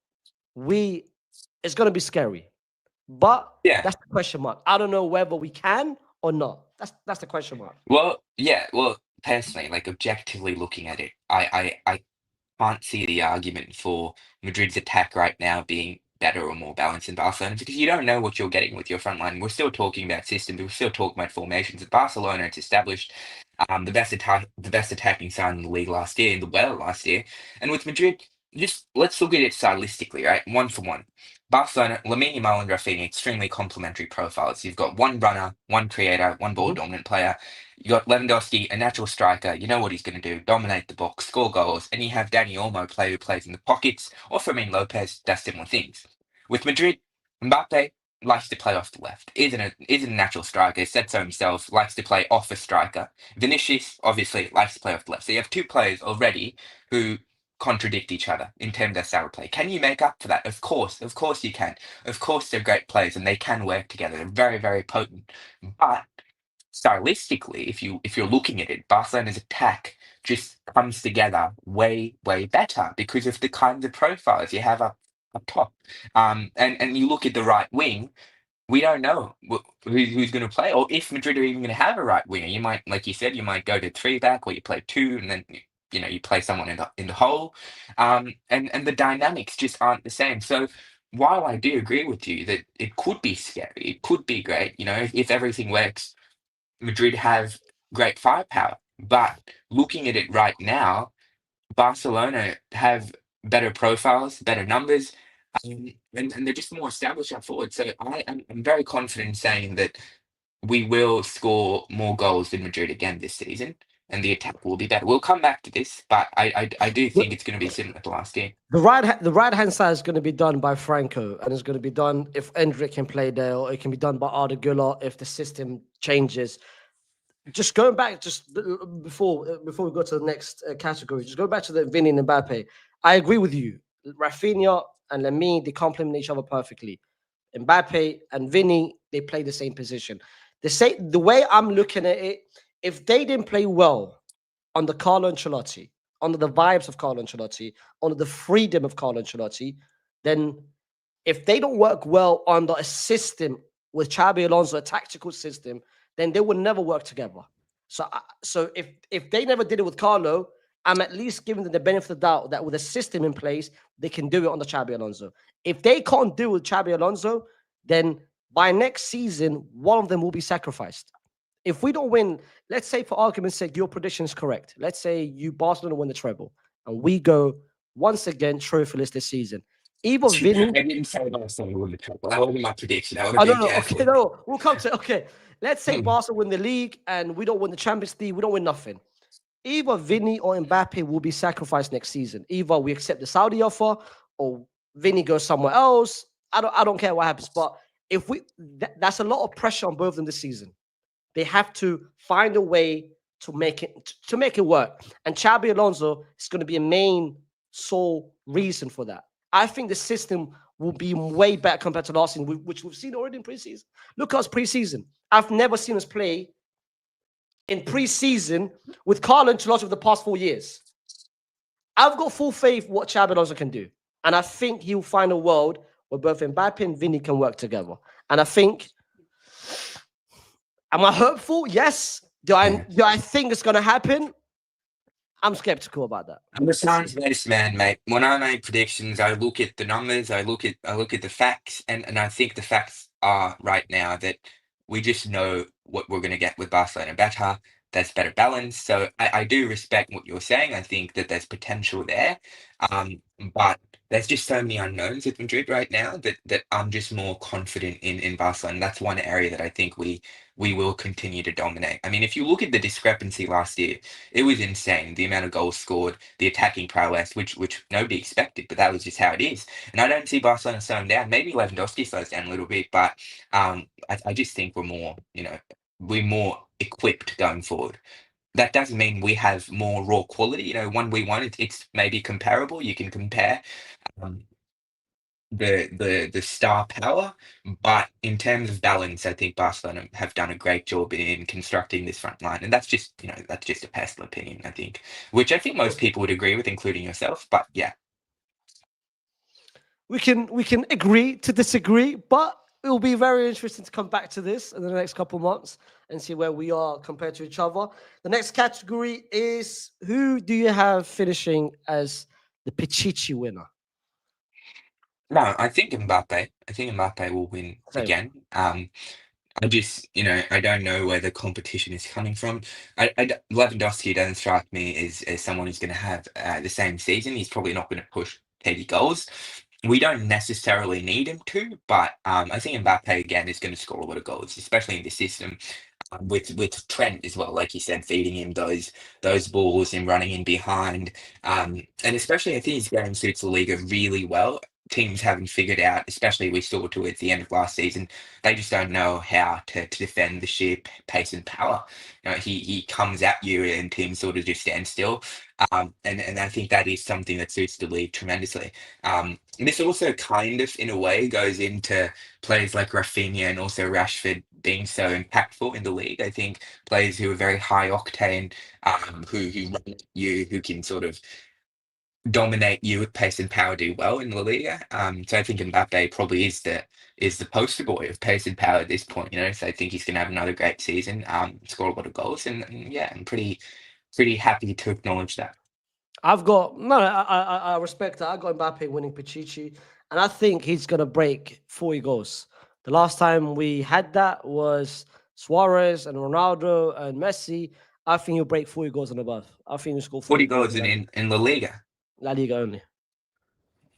Speaker 1: it's gonna be scary. But
Speaker 2: Yeah.
Speaker 1: that's the question mark. I don't know whether we can or not. That's the question mark.
Speaker 2: Well, yeah. Well, personally, like objectively looking at it, I can't see the argument for Madrid's attack right now being better or more balanced than Barcelona because you don't know what you're getting with your front line. We're still talking about systems, we're still talking about formations. At Barcelona, it's established the best attacking side in the league last year, in the world last year. And with Madrid, just let's look at it stylistically, right? One for one. Barcelona, Lamine Yamal and Rafinha, extremely complementary profiles. You've got one runner, one creator, one ball
Speaker 1: Mhm.
Speaker 2: dominant player. You got Lewandowski, a natural striker. You know what he's going to do: dominate the box, score goals. And you have Dani Olmo, player who plays in the pockets, or Fermin Lopez, does similar things. With Madrid, Mbappe likes to play off the left. Isn't a natural striker. Said so himself. Likes to play off a striker. Vinicius obviously likes to play off the left. So you have two players already who contradict each other in terms of their style of play. Can you make up for that? Of course you can. Of course they're great players and they can work together. They're very, very potent. But stylistically, if you're looking at it, Barcelona's attack just comes together way, way better because of the kinds of profiles you have up top. And you look at the right wing, we don't know who's going to play, or if Madrid are even going to have a right winger. You might, like you said, you might go to three back, or you play two, and then you play someone in the hole, and the dynamics just aren't the same. So while I do agree with you that it could be scary, it could be great, if everything works, Madrid have great firepower. But looking at it right now, Barcelona have better profiles, better numbers, and they're just more established up forward. So I'm very confident in saying that we will score more goals than Madrid again this season, and the attack will be better. We'll come back to this, but I do think it's going to be similar to last year.
Speaker 1: The right hand side is going to be done by Franco, and it's going to be done if Endrick can play there, or it can be done by Arda Güler if the system changes. Just going back, before we go to the next category, just go back to the Vini and Mbappe. I agree with you. Rafinha and Lamine, they complement each other perfectly. Mbappe and Vini, they play the same position. The way I'm looking at it, if they didn't play well under Carlo Ancelotti, under the vibes of Carlo Ancelotti, under the freedom of Carlo Ancelotti, then if they don't work well under a system with Xabi Alonso, a tactical system, then they would never work together. So if they never did it with Carlo, I'm at least giving them the benefit of the doubt that with a system in place, they can do it under Xabi Alonso. If they can't do it with Xabi Alonso, then by next season, one of them will be sacrificed. If we don't win, let's say for argument's sake, your prediction is correct. Let's say you Barcelona win the treble, and we go once again trophyless this season. Either Vinny.
Speaker 2: I didn't say Barcelona won the treble. That wasn't my prediction. I want
Speaker 1: Oh,
Speaker 2: to
Speaker 1: no,
Speaker 2: be
Speaker 1: no. Okay,
Speaker 2: careful.
Speaker 1: no. We'll come to okay. Let's say Barca win the league and we don't win the Champions League. We don't win nothing. Either Vinny or Mbappe will be sacrificed next season. Either we accept the Saudi offer or Vinny goes somewhere else. I don't care what happens. But if that's a lot of pressure on both of them this season. They have to find a way to make it work. And Xabi Alonso is going to be a main sole reason for that. I think the system will be way better compared to last season, which we've seen already in preseason. Look at us preseason. I've never seen us play in preseason with Carlo Ancelotti of the past 4 years. I've got full faith what Xabi Alonso can do. And I think he'll find a world where both Mbappe and Vinny can work together. And I think, am I hopeful? Yes. Do I think it's going to happen? I'm skeptical about that.
Speaker 2: I'm a science-based man, mate. When I make predictions, I look at the numbers, I look at the facts, and I think the facts are right now that we just know what we're going to get with Barcelona better. There's better balance. So I do respect what you're saying. I think that there's potential there. But there's just so many unknowns with Madrid right now that I'm just more confident in Barcelona. That's one area that I think we will continue to dominate. I mean, if you look at the discrepancy last year, it was insane. The amount of goals scored, the attacking prowess, which nobody expected, but that was just how it is. And I don't see Barcelona slowing down. Maybe Lewandowski slows down a little bit, but I just think we're more equipped going forward. That doesn't mean we have more raw quality. 1v1, it's maybe comparable. You can compare um, the star power, but in terms of balance, I think Barcelona have done a great job in constructing this front line, and that's just a personal opinion, I think, which I think most people would agree with, including yourself. But yeah,
Speaker 1: We can agree to disagree, but it will be very interesting to come back to this in the next couple of months and see where we are compared to each other. The next category is, who do you have finishing as the Pichichi winner?
Speaker 2: no, I think Mbappe. I think Mbappe will win
Speaker 1: Same.
Speaker 2: again. I don't know where the competition is coming from. Lewandowski doesn't strike me as someone who's going to have the same season. He's probably not going to push 30 goals. We don't necessarily need him to, but I think Mbappe again is going to score a lot of goals, especially in this system with Trent as well, like you said, feeding him those balls and running in behind. And especially I think his game suits the Liga really well. Teams haven't figured out, especially we saw towards the end of last season, they just don't know how to defend the sheer pace and power. He comes at you and teams sort of just stand still. And I think that is something that suits the league tremendously. This also kind of, in a way, goes into players like Rafinha and also Rashford being so impactful in the league. I think players who are very high octane, who run at you, who can sort of dominate you with pace and power do well in La Liga. So I think Mbappe probably is the poster boy of pace and power at this point. So I think he's going to have another great season, score a lot of goals, and yeah, I'm pretty happy to acknowledge that.
Speaker 1: I've got no. I respect that. I got Mbappe winning Pichichi, and I think he's gonna break 40 goals. The last time we had that was Suarez and Ronaldo and Messi. I think he'll break 40 goals and above. I think he'll score 40
Speaker 2: 40
Speaker 1: goals
Speaker 2: goals
Speaker 1: in
Speaker 2: in La Liga.
Speaker 1: La Liga only.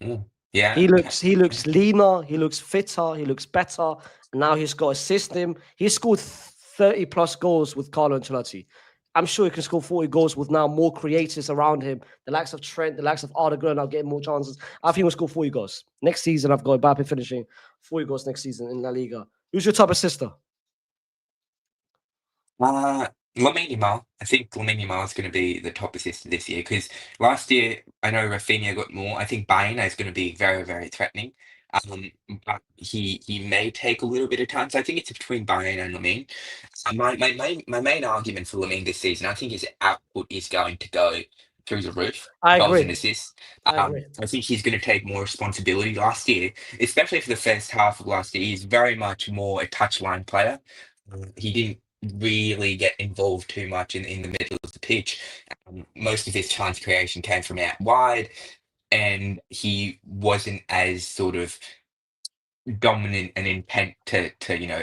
Speaker 2: Mm. Yeah,
Speaker 1: He looks leaner, he looks fitter, he looks better. And now he's got a system. He scored 30 plus goals with Carlo Ancelotti. I'm sure he can score 40 goals with now more creators around him. The likes of Trent, the likes of Arda now getting more chances. I think he'll score 40 goals. Next season, I've got Mbappe finishing 40 goals next season in La Liga. Who's your top assister?
Speaker 2: Uh, Lamine Yamal. I think Lamine Yamal is going to be the top assistant this year because last year I know Rafinha got more. I think Baena is going to be very, very threatening. But he may take a little bit of time. So I think it's between Baena and Lamine. My main argument for Lamine this season, I think his output is going to go through the roof.
Speaker 1: I
Speaker 2: Goals and
Speaker 1: agree.
Speaker 2: assists.
Speaker 1: I agree.
Speaker 2: I think he's going to take more responsibility last year, especially for the first half of last year. He's very much more a touchline player. He didn't really get involved too much in the middle of the pitch. Most of his chance creation came from out wide, and he wasn't as sort of dominant and intent to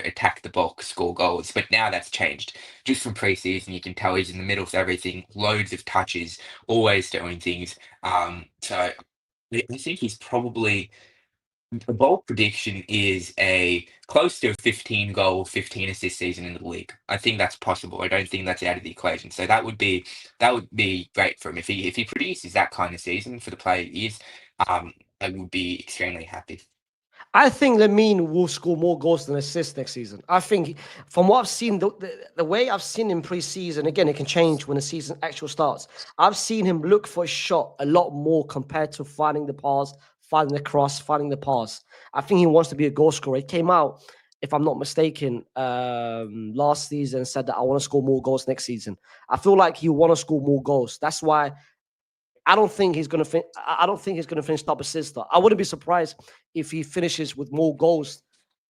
Speaker 2: attack the box, score goals. But now that's changed. Just from preseason, you can tell he's in the middle of everything, loads of touches, always doing things. So I think he's probably the bold prediction is a close to a 15 goal, 15 assist season in the league. I think that's possible. I don't think that's out of the equation. So that would be great for him if he produces that kind of season for the player he is. I would be extremely happy.
Speaker 1: I think Lamine will score more goals than assists next season. I think, from what I've seen, the way I've seen him preseason, again, it can change when the season actual starts. I've seen him look for a shot a lot more compared to finding the pass, finding the cross, finding the pass. I think he wants to be a goal scorer. He came out, if I'm not mistaken, last season and said that I want to score more goals next season. I feel like he want to score more goals. That's why I don't think he's going to I don't think he's going to finish top assister. I wouldn't be surprised if he finishes with more goals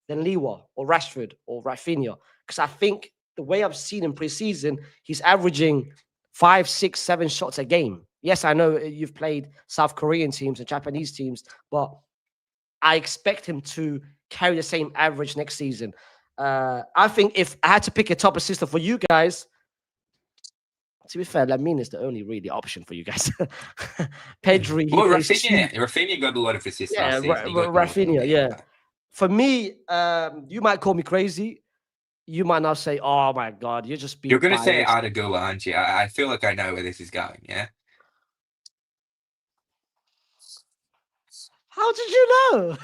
Speaker 1: than Lewa or Rashford or Rafinha, because I think the way I've seen him preseason, he's averaging 5, 6, 7 shots a game. Yes, I know you've played South Korean teams and Japanese teams, but I expect him to carry the same average next season. I think if I had to pick a top assister for you guys, To be fair, Lamine is the only really option for you guys. Pedri, he
Speaker 2: Well,
Speaker 1: plays two.
Speaker 2: Rafinha got a lot of assists
Speaker 1: Yeah,
Speaker 2: last season. He got more than
Speaker 1: Rafinha.
Speaker 2: Neal,
Speaker 1: Yeah.
Speaker 2: but
Speaker 1: For me, you might call me crazy. You might not say, "Oh my God, you're just
Speaker 2: you're
Speaker 1: being
Speaker 2: gonna say
Speaker 1: biased."
Speaker 2: Arda aren't you? I feel like I know where this is going. Yeah,
Speaker 1: How did you know?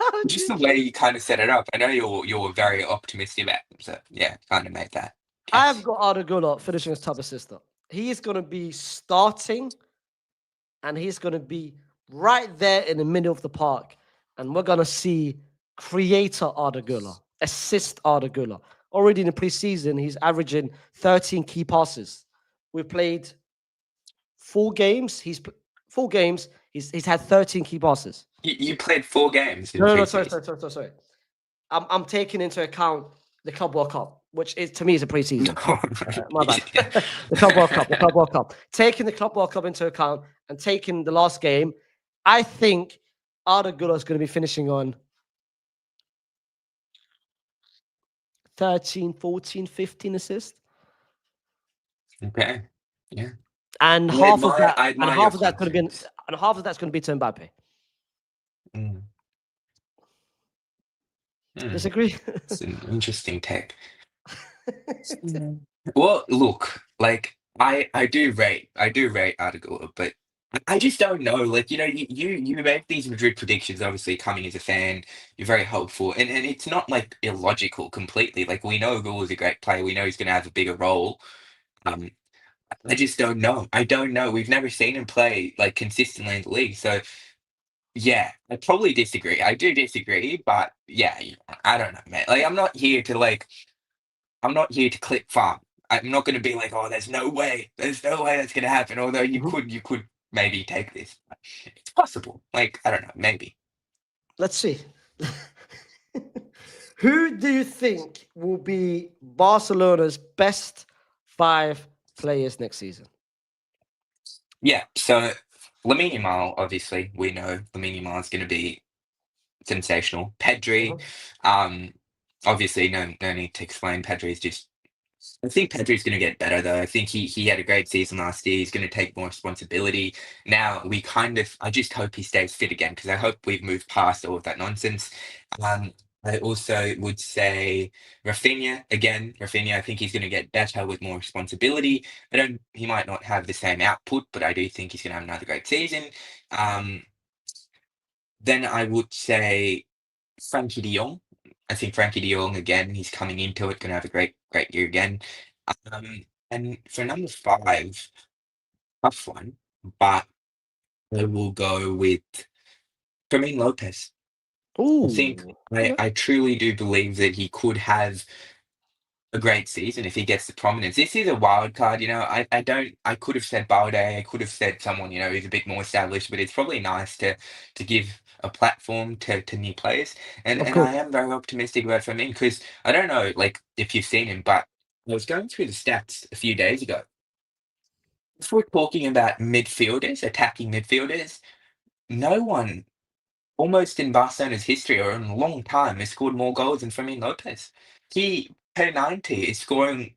Speaker 1: How
Speaker 2: just the
Speaker 1: did
Speaker 2: way
Speaker 1: you?
Speaker 2: you kind of set it up. I know you're very optimistic about them, so yeah, kind of made that
Speaker 1: I've
Speaker 2: guess.
Speaker 1: got Arda finishing as top assistant. He is going to be starting, and he's going to be right there in the middle of the park, and we're going to see creator Arda assist Arda. Already in the preseason, he's averaging 13 key passes. We played 4 games. 4 games. He's had 13 key passes.
Speaker 2: You played 4 games in
Speaker 1: No, sorry,
Speaker 2: preseason.
Speaker 1: sorry, sorry, sorry, sorry. I'm taking into account the Club World Cup, which is to me is a preseason. My bad.
Speaker 2: Yeah.
Speaker 1: The Club World Cup, the Club World Cup. Taking the Club World Cup into account and taking the last game, I think Arda Güler is going to be finishing on 13, 14, 15 assists.
Speaker 2: Okay. Yeah.
Speaker 1: And
Speaker 2: I
Speaker 1: half of
Speaker 2: admire
Speaker 1: that,
Speaker 2: I
Speaker 1: and
Speaker 2: admire your
Speaker 1: half of that could have been,
Speaker 2: confidence.
Speaker 1: and half of that's going to be to Mbappe.
Speaker 2: Mm. Hmm.
Speaker 1: Disagree?
Speaker 2: It's an interesting take. Mm. Well, look, like I do rate Article, but I just don't know. Like, you make these Madrid predictions, obviously coming as a fan, you're very hopeful, and it's not like illogical completely. Like we know Gul is a great player, we know he's gonna have a bigger role. Um, I just don't know. I don't know. We've never seen him play like consistently in the league. So yeah, I probably disagree. I do disagree, but yeah, I don't know, man. Like I'm not here to click farm. I'm not going to be like, oh, there's no way that's going to happen. Although
Speaker 1: Mhm.
Speaker 2: you could maybe take this. It's possible. Like, I don't know, maybe.
Speaker 1: Let's see. Who do you think will be Barcelona's best 5 players next season?
Speaker 2: Yeah. So, Lamine Yamal, obviously, we know Lamine Yamal is going to be sensational. Pedri,
Speaker 1: Mhm.
Speaker 2: um, obviously, no need to explain. Pedri is just I think Pedri's going to get better though. I think he had a great season last year. He's going to take more responsibility. Now I just hope he stays fit again because I hope we've moved past all of that nonsense. Um, I also would say Rafinha again. Rafinha, I think he's going to get better with more responsibility. He might not have the same output, but I do think he's going to have another great season. Um, then I would say Frankie de Jong. I think Frankie de Jong again, he's coming into it, gonna have a great year again. And for number 5, tough one, but I will go with Fermin Lopez. I think
Speaker 1: Ooh. Okay.
Speaker 2: I truly do believe that he could have a great season if he gets the prominence. This is a wild card, I could have said Balde, I could have said someone, who's a bit more established, but it's probably nice to give a platform to new players. And
Speaker 1: Of
Speaker 2: and I
Speaker 1: course.
Speaker 2: am very optimistic about Firmino because I don't know like if you've seen him, but I was going through the stats a few days ago. If we're talking about midfielders, attacking midfielders, no one almost in Barcelona's history or in a long time has scored more goals than Fermin Lopez. He per 90 is scoring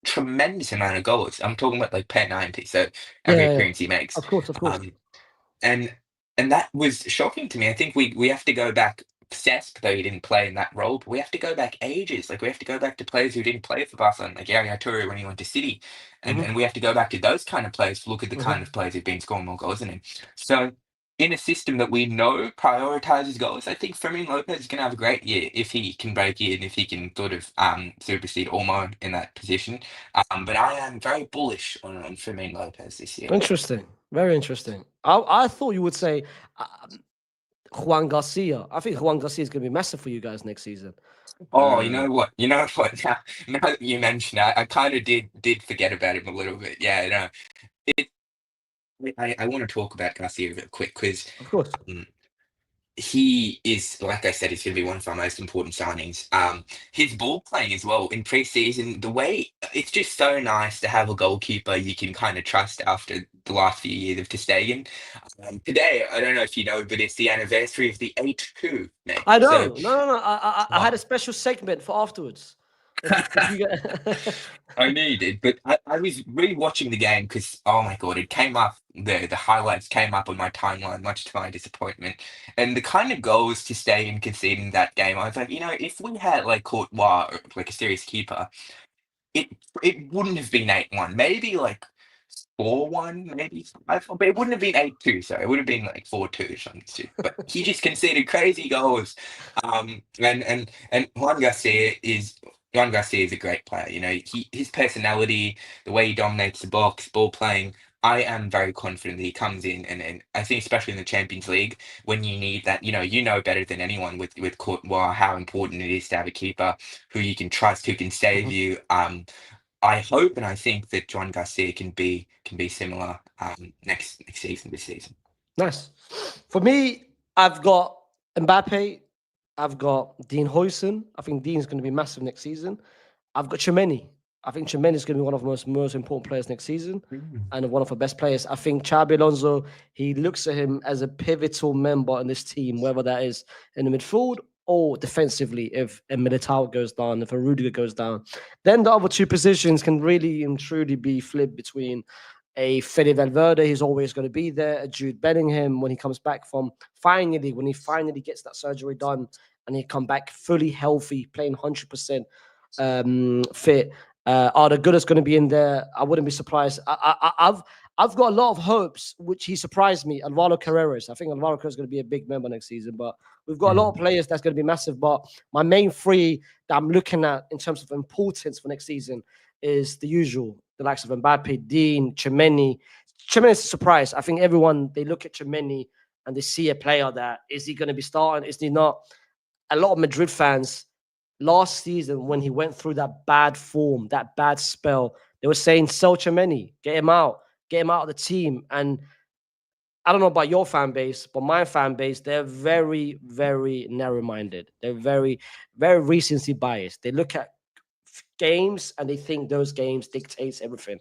Speaker 2: tremendous amount of goals. I'm talking about like per 90, so
Speaker 1: Yeah,
Speaker 2: every
Speaker 1: yeah, yeah.
Speaker 2: appearance he makes.
Speaker 1: Of course, of course.
Speaker 2: Um, and and that was shocking to me. I think we have to go back. Cesc, though he didn't play in that role, but we have to go back ages. Like we have to go back to players who didn't play for Barcelona, like Yaya Toure when he went to City, and
Speaker 1: Hmm.
Speaker 2: we have to go back to those kind of players to look at the kind
Speaker 1: Hmm.
Speaker 2: of players who've been scoring more goals than him. So in a system that we know prioritizes goals, I think Fermin Lopez is going to have a great year if he can break in, if he can sort of supersede Olmo in that position. But I am very bullish on Fermin Lopez this year.
Speaker 1: Interesting. Very interesting. I thought you would say Juan Garcia. I think Juan Garcia is going to be massive for you guys next season.
Speaker 2: Oh, you
Speaker 1: Uh,
Speaker 2: know what? You know what? Now that you mention that, I kind of did forget about him a little bit. Yeah, it. I want to talk about Garcia real quick because
Speaker 1: of course.
Speaker 2: he is, like I said, he's going to be one of our most important signings. His ball playing as well in preseason, the way it's just so nice to have a goalkeeper you can kind of trust after the last few years of Stegen. Today, I don't know if you know, but it's the anniversary of the 8-2, mate.
Speaker 1: I
Speaker 2: So,
Speaker 1: know. No, no, no. I had
Speaker 2: oh,
Speaker 1: a special segment for afterwards. If you get
Speaker 2: I needed, but I was re-watching the game because oh my god, it came up the highlights came up on my timeline, much to my disappointment. And the kind of goals to stay in conceding that game, I was like, if we had like Courtois, or, like a serious keeper, it it wouldn't have been 8-1, maybe like 4-1, maybe 5, but it wouldn't have been 8-2, so it would have been like 4-2 or something stupid. But he just conceded crazy goals. And Juan Garcia is a great player. His personality, the way he dominates the box, ball playing. I am very confident that he comes in and I think especially in the Champions League when you need that, you know better than anyone with Courtois how important it is to have a keeper who you can trust, who can save
Speaker 1: Mhm.
Speaker 2: you. I hope and I think that John Garcia can be similar next season, this season.
Speaker 1: Nice. For me, I've got Mbappe. I've got Dean Huijsen. I think Dean's going to be massive next season. I've got Chimeni. I think Chimeni is going to be one of the most important players next season
Speaker 2: Mm.
Speaker 1: and one of the best players. I think Xabi Alonso, he looks at him as a pivotal member in this team, whether that is in the midfield or defensively. If a Militao goes down, if a Rudiger goes down, then the other two positions can really and truly be flipped between a Fede Valverde, he's always going to be there. A Jude Bellingham, when he comes back when he finally gets that surgery done and he come back fully healthy, playing 100% fit. Arda Güler's going to be in there. I wouldn't be surprised. I've got a lot of hopes, which he surprised me. Alvaro Carreras. I think Alvaro Carreras is going to be a big member next season, but we've got a lot of
Speaker 2: Mm.
Speaker 1: players that's going to be massive. But my main three that I'm looking at in terms of importance for next season is the usual, the likes of Mbappe, Dean, Chimeni. Chimeni is a surprise. I think everyone, they look at Chimeni and they see a player that, is he going to be starting? Is he not? A lot of Madrid fans last season, when he went through that bad form, that bad spell, they were saying, sell Chimeni, get him out of the team. And I don't know about your fan base, but my fan base, they're very, very narrow-minded. They're very, very recency biased. They look at games and they think those games dictates everything.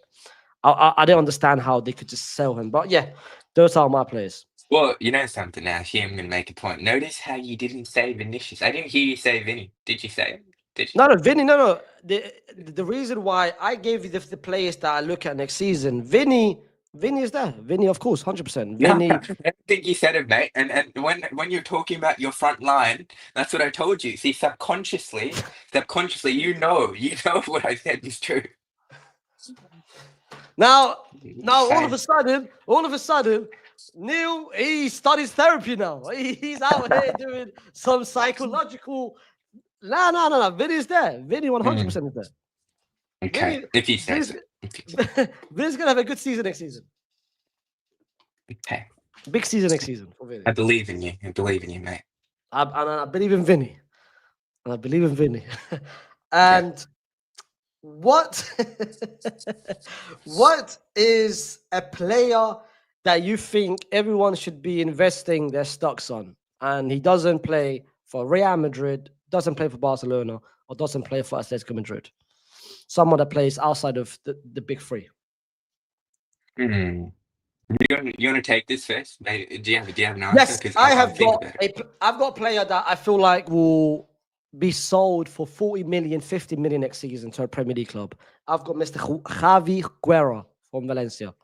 Speaker 1: I don't understand how they could just sell him. But yeah, those are my players.
Speaker 2: Well, you know something now. Here I'm gonna make a point. Notice how you didn't say Vinicius. I didn't hear you say Vinny. Did you say it? Did you?
Speaker 1: No, no, Vinny, no, no. The reason why I gave you the players that I look at next season, Vinny is there. Vinny, of course, 100%.
Speaker 2: No, I
Speaker 1: Vinny,
Speaker 2: don't think you said it, mate. And when you're talking about your front line, that's what I told you. See, subconsciously, you know what I said is true.
Speaker 1: now, now
Speaker 2: Same.
Speaker 1: all of a sudden, Neil, he studies therapy now. He's out here doing some psychological. No, no, no, no. Vinny's there. Vinny,
Speaker 2: Mm,
Speaker 1: 100% is there.
Speaker 2: okay,
Speaker 1: Vinny,
Speaker 2: if you say
Speaker 1: Vinny's,
Speaker 2: so. If you say
Speaker 1: Vinny's gonna have a good season next season.
Speaker 2: okay.
Speaker 1: Big season next season for Vinny.
Speaker 2: I believe in you. I believe in you, mate.
Speaker 1: I believe in Vinny. And I believe in Vinny.
Speaker 2: Yeah.
Speaker 1: And what what is a player that you think everyone should be investing their stocks on? And he doesn't play for Real Madrid, doesn't play for Barcelona, or doesn't play for Atletico Madrid. Someone that plays outside of the big three.
Speaker 2: Hmm. You want to take this first? Maybe, do you have an answer?
Speaker 1: Yes,
Speaker 2: Because
Speaker 1: I
Speaker 2: I'll
Speaker 1: have
Speaker 2: think
Speaker 1: got
Speaker 2: about it.
Speaker 1: I've got a player that I feel like will be sold for 40 million, 50 million next season to a Premier League club. I've got Mr. Javi Guerra from Valencia.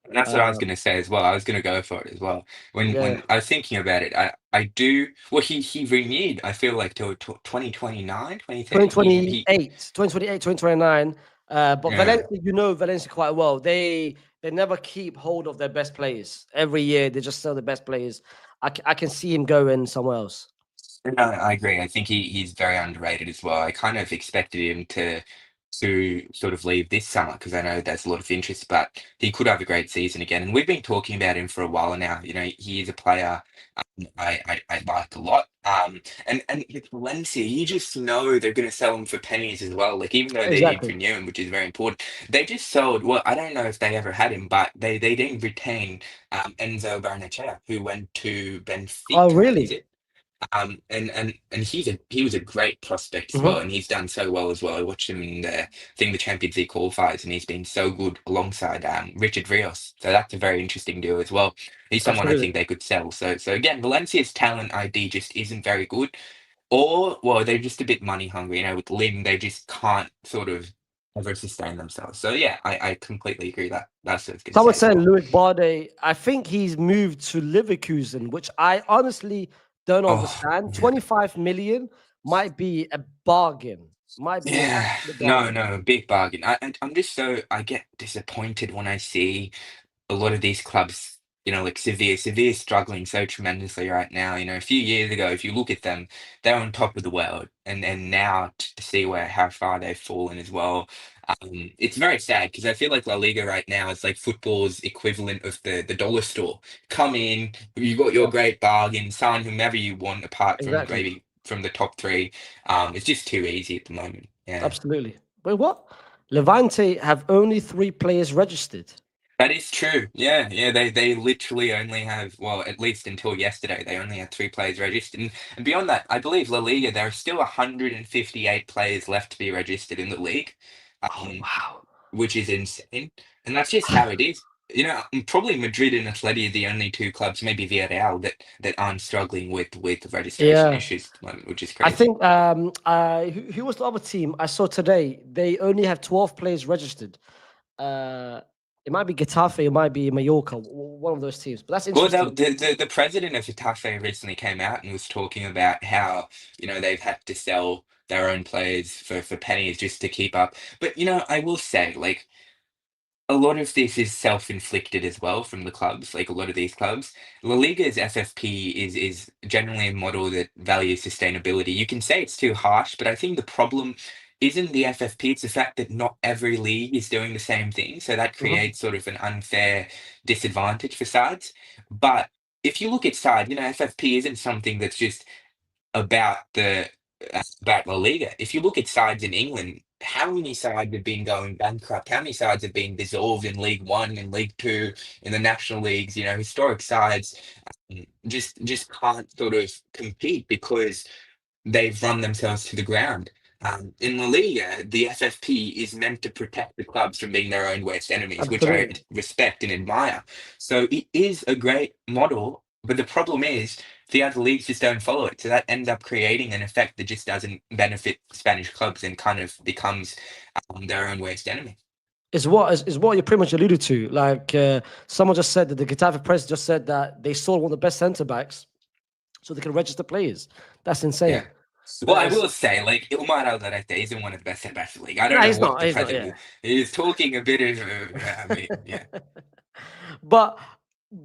Speaker 2: And that's what I was
Speaker 1: Uh,
Speaker 2: going to say as well. I was going to go for it as well. When
Speaker 1: yeah,
Speaker 2: when I was thinking about it, I do. Well, he renewed. I feel like till 2029, 2030. He
Speaker 1: 2028, 2028, 2029. But
Speaker 2: yeah.
Speaker 1: Valencia, you know Valencia quite well. They never keep hold of their best players. Every year they just sell the best players. I can see him going somewhere else.
Speaker 2: No, I agree. I think he's very underrated as well. I kind of expected him to sort of leave this summer because I know there's a lot of interest, but he could have a great season again. And we've been talking about him for a while now. He is a player I like a lot. And with Valencia, you just know they're going to sell him for pennies as well. Like even though they did
Speaker 1: Exactly.
Speaker 2: renew him, which is very important, they just sold. Well, I don't know if they ever had him, but they didn't retain Enzo Barnechea, who went to
Speaker 1: Oh,
Speaker 2: Benfica. Is
Speaker 1: really?
Speaker 2: it? And he was a great prospect as well,
Speaker 1: Hmm.
Speaker 2: and he's done so well as well. I watched him in the Champions League qualifiers, and he's been so good alongside Richard Rios. So that's a very interesting deal as well. He's someone I
Speaker 1: Absolutely.
Speaker 2: think they could sell. So again, Valencia's talent ID just isn't very good. Or, well, they're just a bit money hungry. With Lim, they just can't sort of ever sustain themselves. So yeah, I completely agree that that's what I was gonna
Speaker 1: Someone
Speaker 2: say as
Speaker 1: said
Speaker 2: well.
Speaker 1: Louis Barde. I think he's moved to Leverkusen, which I honestly don't
Speaker 2: Oh,
Speaker 1: understand.
Speaker 2: yeah.
Speaker 1: 25 million might be a bargain. Might be an
Speaker 2: Yeah,
Speaker 1: absolute
Speaker 2: no,
Speaker 1: bargain.
Speaker 2: no, big bargain. I'm just so I get disappointed when I see a lot of these clubs, like Sevilla struggling so tremendously right now. A few years ago, if you look at them, they're on top of the world, and now to see how far they've fallen as well. It's very sad because I feel like La Liga right now is like football's equivalent of the dollar store. Come in, you got your
Speaker 1: Yeah,
Speaker 2: great bargain, sign whomever you want, apart from
Speaker 1: exactly.
Speaker 2: maybe from the top three. It's just too easy at the moment. Yeah.
Speaker 1: Absolutely. Wait, what? Levante have only 3 players registered.
Speaker 2: That is true. Yeah, yeah. They literally only have, well, at least until yesterday, they only had 3 players registered. And beyond that, I believe La Liga, there are still 158 players left to be registered in the league,
Speaker 1: Oh
Speaker 2: um,
Speaker 1: wow.
Speaker 2: which is insane. And that's just how it is. Probably Madrid and Atleti are the only two clubs, maybe Villarreal, that aren't struggling with registration
Speaker 1: Yeah.
Speaker 2: issues at the moment, which is
Speaker 1: I
Speaker 2: crazy.
Speaker 1: think who was the other team I saw today? They only have 12 players registered. Uh it might be Getafe, it might be Mallorca, one of those teams. But that's
Speaker 2: Well,
Speaker 1: interesting.
Speaker 2: the president of Hitafe recently came out and was talking about how, they've had to sell their own players for pennies just to keep up. But, I will say, like, a lot of this is self-inflicted as well from the clubs, like a lot of these clubs. La Liga's FFP is generally a model that values sustainability. You can say it's too harsh, but I think the problem isn't the FFP, it's the fact that not every league is doing the same thing. So that
Speaker 1: Mhm.
Speaker 2: creates sort of an unfair disadvantage for sides. But if you look at side, FFP isn't something that's just about about La Liga. If you look at sides in England, how many sides have been going bankrupt? How many sides have been dissolved in League One, in League Two, in the national leagues? Historic sides just can't sort of compete because they've run themselves to the ground. In La Liga, the FFP is meant to protect the clubs from being their own worst enemies, which I
Speaker 1: Absolutely.
Speaker 2: respect and admire. So it is a great model, but the problem is the other leagues just don't follow it. So that ends up creating an effect that just doesn't benefit Spanish clubs and kind of becomes their own worst enemy.
Speaker 1: Is what you pretty much alluded to. Like someone just said that the Getafe press just said that they sold one of the best centre backs so they can register players. That's
Speaker 2: Yeah.
Speaker 1: insane.
Speaker 2: Well,
Speaker 1: That
Speaker 2: I
Speaker 1: is,
Speaker 2: will say, like, Ilmar Alderete isn't one of the best centre backs in the league. I don't
Speaker 1: no,
Speaker 2: know
Speaker 1: he's
Speaker 2: what
Speaker 1: not.
Speaker 2: the
Speaker 1: He's not.
Speaker 2: president
Speaker 1: Yeah.
Speaker 2: is talking a bit of. I mean, yeah.
Speaker 1: But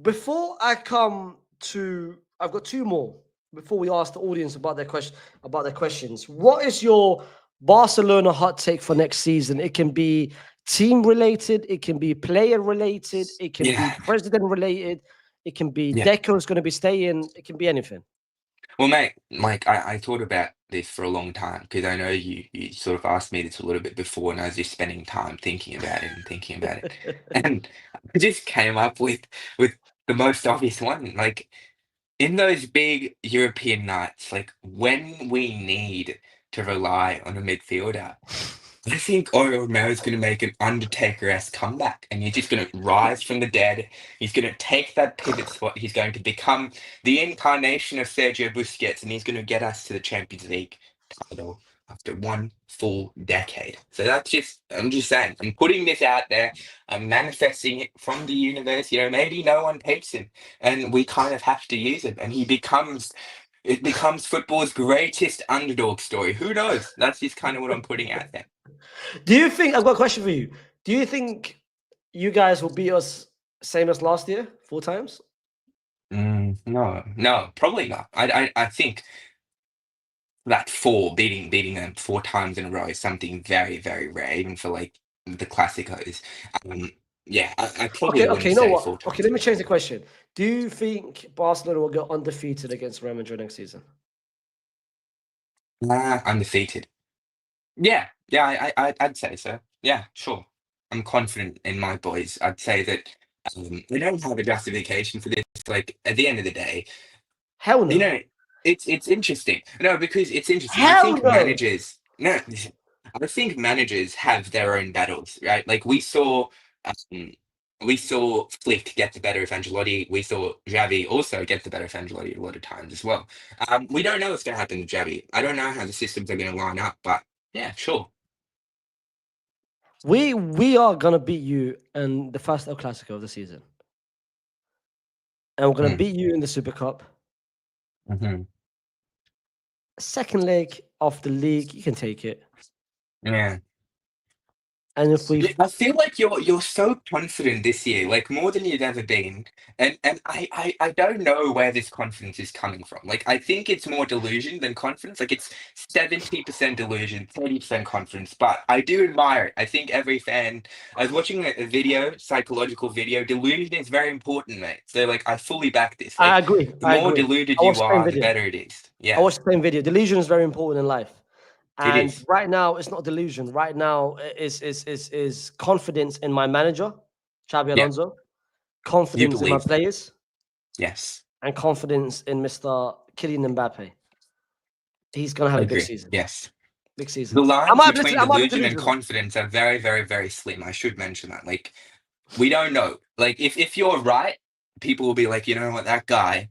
Speaker 1: before I come to, I've got 2 more before we ask the audience about their questions. What is your Barcelona hot take for next season? It can be team related, it can be player related, it can be
Speaker 2: Yeah.
Speaker 1: president related, it can be
Speaker 2: Yeah.
Speaker 1: Deco's going to be staying, it can be anything.
Speaker 2: Well, mate, like I thought about this for a long time because I know you sort of asked me this a little bit before, and I was just spending time thinking about it and thinking about it, and I just came up with the most obvious one. Like in those big European nights, like when we need to rely on a midfielder, I think Oriol Romeo is going to make an Undertaker-esque comeback, and he's just going to rise from the dead. He's going to take that pivot spot. He's going to become the incarnation of Sergio Busquets, and he's going to get us to the Champions League title after one full decade. So I'm just saying, I'm putting this out there. I'm manifesting it from the universe. Maybe no one takes him, and we kind of have to use him, and it becomes football's greatest underdog story. Who knows? That's just kind of what I'm putting out there.
Speaker 1: Do you think, I've got a question for you. Do you think you guys will beat us same as last year, 4 times?
Speaker 2: No, no, probably not. I think that beating them 4 times in a row is something very, very rare, even for like the Classicos. Um, yeah, I probably
Speaker 1: Okay,
Speaker 2: wouldn't
Speaker 1: you know
Speaker 2: say four
Speaker 1: what? Okay,
Speaker 2: times
Speaker 1: let
Speaker 2: in
Speaker 1: me
Speaker 2: a row.
Speaker 1: change the question. Do you think Barcelona will go undefeated against Real Madrid next season?
Speaker 2: Undefeated. Yeah, yeah, I'd say so. Yeah, sure. I'm confident in my boys. I'd say that we don't have a justification for this. Like at the end of the day,
Speaker 1: Hell
Speaker 2: You
Speaker 1: no.
Speaker 2: know, it's interesting. No, because it's interesting. I
Speaker 1: Hell
Speaker 2: think
Speaker 1: no.
Speaker 2: managers, no, I think managers have their own battles, right? Like we saw, um, we saw Flick get the better of Ancelotti. We saw Xavi also get the better of Ancelotti a lot of times as well. We don't know what's going to happen to Xavi. I don't know how the systems are going to line up, but yeah, sure.
Speaker 1: We are gonna beat you in the first El Clasico of the season, and we're gonna
Speaker 2: Mm,
Speaker 1: beat you in the Super Cup.
Speaker 2: mhm.
Speaker 1: Second leg of the league, you can take it.
Speaker 2: Yeah.
Speaker 1: And if we,
Speaker 2: Yeah, I feel like you're so confident this year, like more than you've ever been. And I don't know where this confidence is coming from. Like I think it's more delusion than confidence. Like it's 70% delusion, 30% confidence. But I do admire it. I think every fan I was watching a video, psychological video, delusion is very important, mate. So like I fully back this.
Speaker 1: I
Speaker 2: Like
Speaker 1: agree,
Speaker 2: the
Speaker 1: I
Speaker 2: more
Speaker 1: agree.
Speaker 2: deluded
Speaker 1: I watched
Speaker 2: you
Speaker 1: the same
Speaker 2: are, the
Speaker 1: video.
Speaker 2: better it is.
Speaker 1: I
Speaker 2: Yeah,
Speaker 1: watched the same video. Delusion is very important in life.
Speaker 2: it
Speaker 1: And
Speaker 2: is.
Speaker 1: right now, it's not delusion. Right now, is confidence in my manager, Xabi
Speaker 2: Yeah,
Speaker 1: Alonso,
Speaker 2: you
Speaker 1: confidence in my
Speaker 2: believe that.
Speaker 1: players,
Speaker 2: Yes,
Speaker 1: and confidence in Mr. Kylian Mbappe. He's gonna have a big
Speaker 2: agree.
Speaker 1: season.
Speaker 2: Yes.
Speaker 1: Big season.
Speaker 2: The lines between
Speaker 1: I might be
Speaker 2: delusion and
Speaker 1: delusional.
Speaker 2: confidence are very, very, very slim. I should mention that. Like, we don't know. Like, if you're right, people will be like, you know what, that guy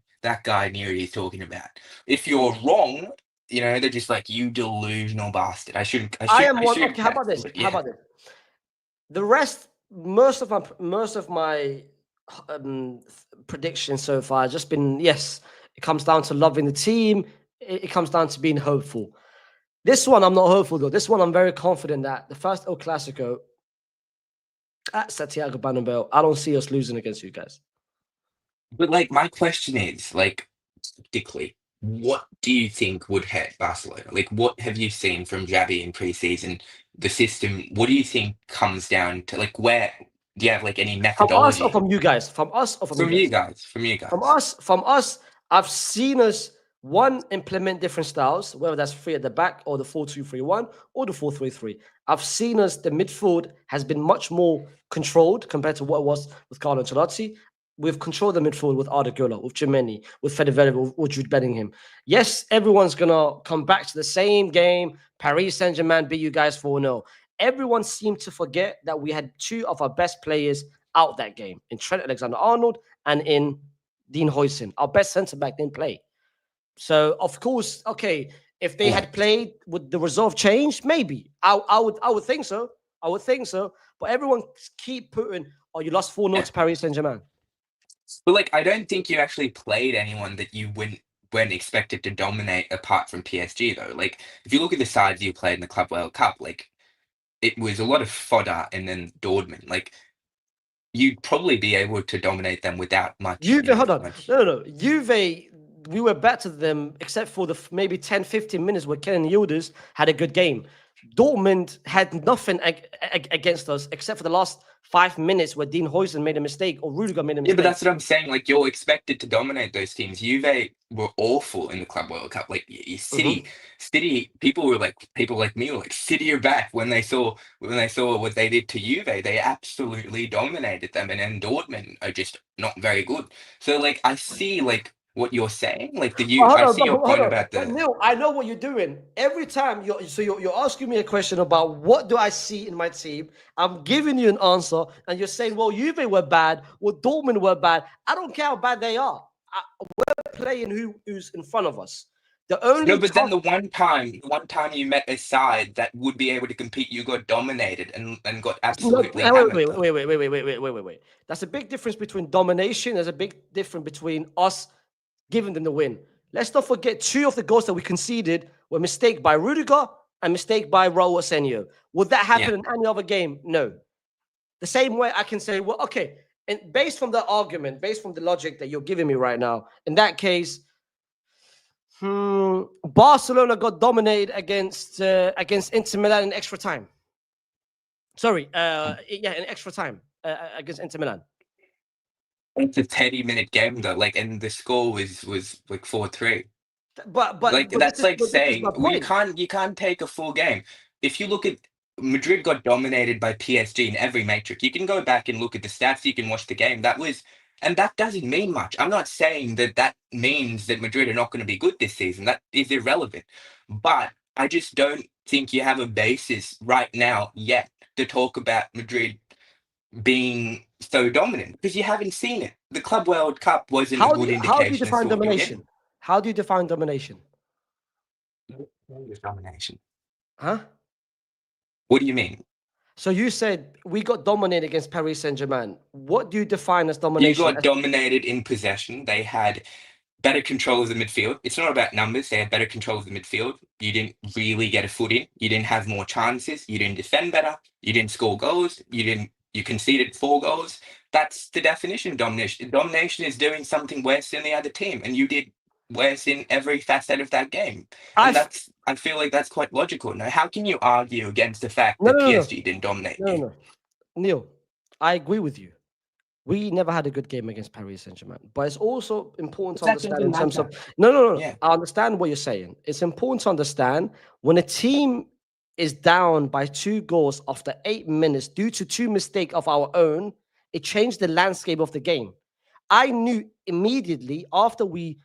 Speaker 2: knew what he's talking about. If you're wrong, they're just like, you delusional bastard.
Speaker 1: I am
Speaker 2: I
Speaker 1: one.
Speaker 2: shouldn't
Speaker 1: Okay, how
Speaker 2: catch
Speaker 1: about
Speaker 2: them,
Speaker 1: this?
Speaker 2: but
Speaker 1: How
Speaker 2: yeah.
Speaker 1: about this? The rest, most of my predictions so far has just been yes. It comes down to loving the team. It comes down to being hopeful. This one, I'm not hopeful though. This one, I'm very confident that the first El Clasico at Santiago Bernabeu, I don't see us losing against you guys.
Speaker 2: But like, my question is, like, tactically, what do you think would hurt Barcelona? Like, what have you seen from Xavi in preseason? The system, what do you think comes down to, like, where do you have like any
Speaker 1: From us or
Speaker 2: methodology
Speaker 1: from you guys? From us or from you
Speaker 2: from you
Speaker 1: guys?
Speaker 2: guys? From you
Speaker 1: From
Speaker 2: guys?
Speaker 1: us, I've seen us one implement different styles, whether that's three at the back or the 4-2-3-1 or the 4-3-3. I've seen us the midfield has been much more controlled compared to what it was with Carlo Ancelotti. We've controlled the midfield with Arda Güler, with Jimeni, with Fede Valverde, with Jude Bellingham. Yes, everyone's gonna come back to the same game. Paris Saint-Germain beat you guys 4-0. Everyone seemed to forget that we had two of our best players out that game in Trent Alexander-Arnold and in Dean Huijsen. Our best centre back didn't play. So of course, okay, if they had
Speaker 2: Correct.
Speaker 1: played, would the result change? Maybe. I would think so. I would think so. But everyone keep putting, oh, you lost 4-0
Speaker 2: Yeah.
Speaker 1: to Paris Saint-Germain.
Speaker 2: But like, I don't think you actually played anyone that you weren't expected to dominate apart from PSG though. Like, if you look at the sides you played in the Club World Cup, like it was a lot of fodder and then Dortmund. Like, you'd probably be able to dominate them without much,
Speaker 1: Juve, hold on.
Speaker 2: much.
Speaker 1: No. Juve, we were better than them except for the maybe 10, 15 minutes where Kenan Yildiz had a good game. Dortmund had nothing against us except for the last 5 minutes where Dean Huijsen made a mistake or Rudiger made a
Speaker 2: Yeah, but
Speaker 1: mistake.
Speaker 2: that's what I'm saying. Like, you're expected to dominate those teams. Juve were awful in the Club World Cup. Like,
Speaker 1: Mhm.
Speaker 2: City. People like me were like, City are back when they saw what they did to Juve. They absolutely dominated them, and then Dortmund are just not very good. So, like, I see like what you're saying. Like
Speaker 1: But hold
Speaker 2: I
Speaker 1: on,
Speaker 2: see
Speaker 1: but
Speaker 2: your
Speaker 1: hold
Speaker 2: point
Speaker 1: on.
Speaker 2: about
Speaker 1: But
Speaker 2: the
Speaker 1: Neil, I know what you're doing. Every time you're asking me a question about what do I see in my team. I'm giving you an answer, and you're saying, well, Juve were bad, well, Dortmund were bad. I don't care how bad they are. We're playing who's in front of us. The
Speaker 2: no,
Speaker 1: only
Speaker 2: but then
Speaker 1: tough.
Speaker 2: the one time you met a side that would be able to compete, you got dominated and got
Speaker 1: No,
Speaker 2: absolutely
Speaker 1: wait,
Speaker 2: hammered
Speaker 1: wait,
Speaker 2: though.
Speaker 1: wait, wait, wait, wait, wait, wait, wait, wait, wait. That's a big difference between domination. There's a big difference between us giving them the win. Let's not forget two of the goals that we conceded were mistake by Rudiger and mistake by Raul Arsenio. Would that
Speaker 2: Yeah.
Speaker 1: happen in any other game? No. The same way I can say, well, okay, and based from the argument, based from the logic that you're giving me right now, in that case, Barcelona got dominated against Inter Milan in extra time. Sorry, yeah, in extra time against Inter Milan.
Speaker 2: It's a 30-minute game though, like, and the score was like 4-3.
Speaker 1: But
Speaker 2: Like,
Speaker 1: but but
Speaker 2: that's like
Speaker 1: this is my
Speaker 2: saying, well, you
Speaker 1: point.
Speaker 2: can't take a full game. If you look at Madrid got dominated by PSG in every matrix. You can go back and look at the stats. You can watch the game. And that doesn't mean much. I'm not saying that that means that Madrid are not going to be good this season. That is irrelevant. But I just don't think you have a basis right now yet to talk about Madrid being so dominant? Because you haven't seen it. The Club World Cup wasn't a
Speaker 1: How
Speaker 2: good
Speaker 1: do you
Speaker 2: indication as
Speaker 1: define
Speaker 2: to what you're getting.
Speaker 1: domination? How do you define domination?
Speaker 2: Domination.
Speaker 1: Huh?
Speaker 2: What do you mean?
Speaker 1: So you said we got dominated against Paris Saint-Germain. What do you define as
Speaker 2: You
Speaker 1: domination?
Speaker 2: got dominated in possession. They had better control of the midfield. It's not about numbers. They had better control of the midfield. You didn't really get a foot in. You didn't have more chances. You didn't defend better. You didn't score goals. You conceded 4 goals. That's the definition of domination. Domination is doing something worse than the other team, and you did worse in every facet of that game. And
Speaker 1: I've
Speaker 2: I feel like that's quite logical. Now, how can you argue against the fact
Speaker 1: no
Speaker 2: that
Speaker 1: no no no
Speaker 2: PSG didn't dominate
Speaker 1: no no
Speaker 2: you?
Speaker 1: no. Neil, I agree with you. We never had a good game against Paris Saint-Germain, but it's also important
Speaker 2: But
Speaker 1: to
Speaker 2: that
Speaker 1: understand
Speaker 2: doesn't
Speaker 1: in terms
Speaker 2: matter.
Speaker 1: of no.
Speaker 2: Yeah.
Speaker 1: I understand what you're saying. It's important to understand when a team is down by 2 goals after 8 minutes due to two mistakes of our own, it changed the landscape of the game. I knew immediately after we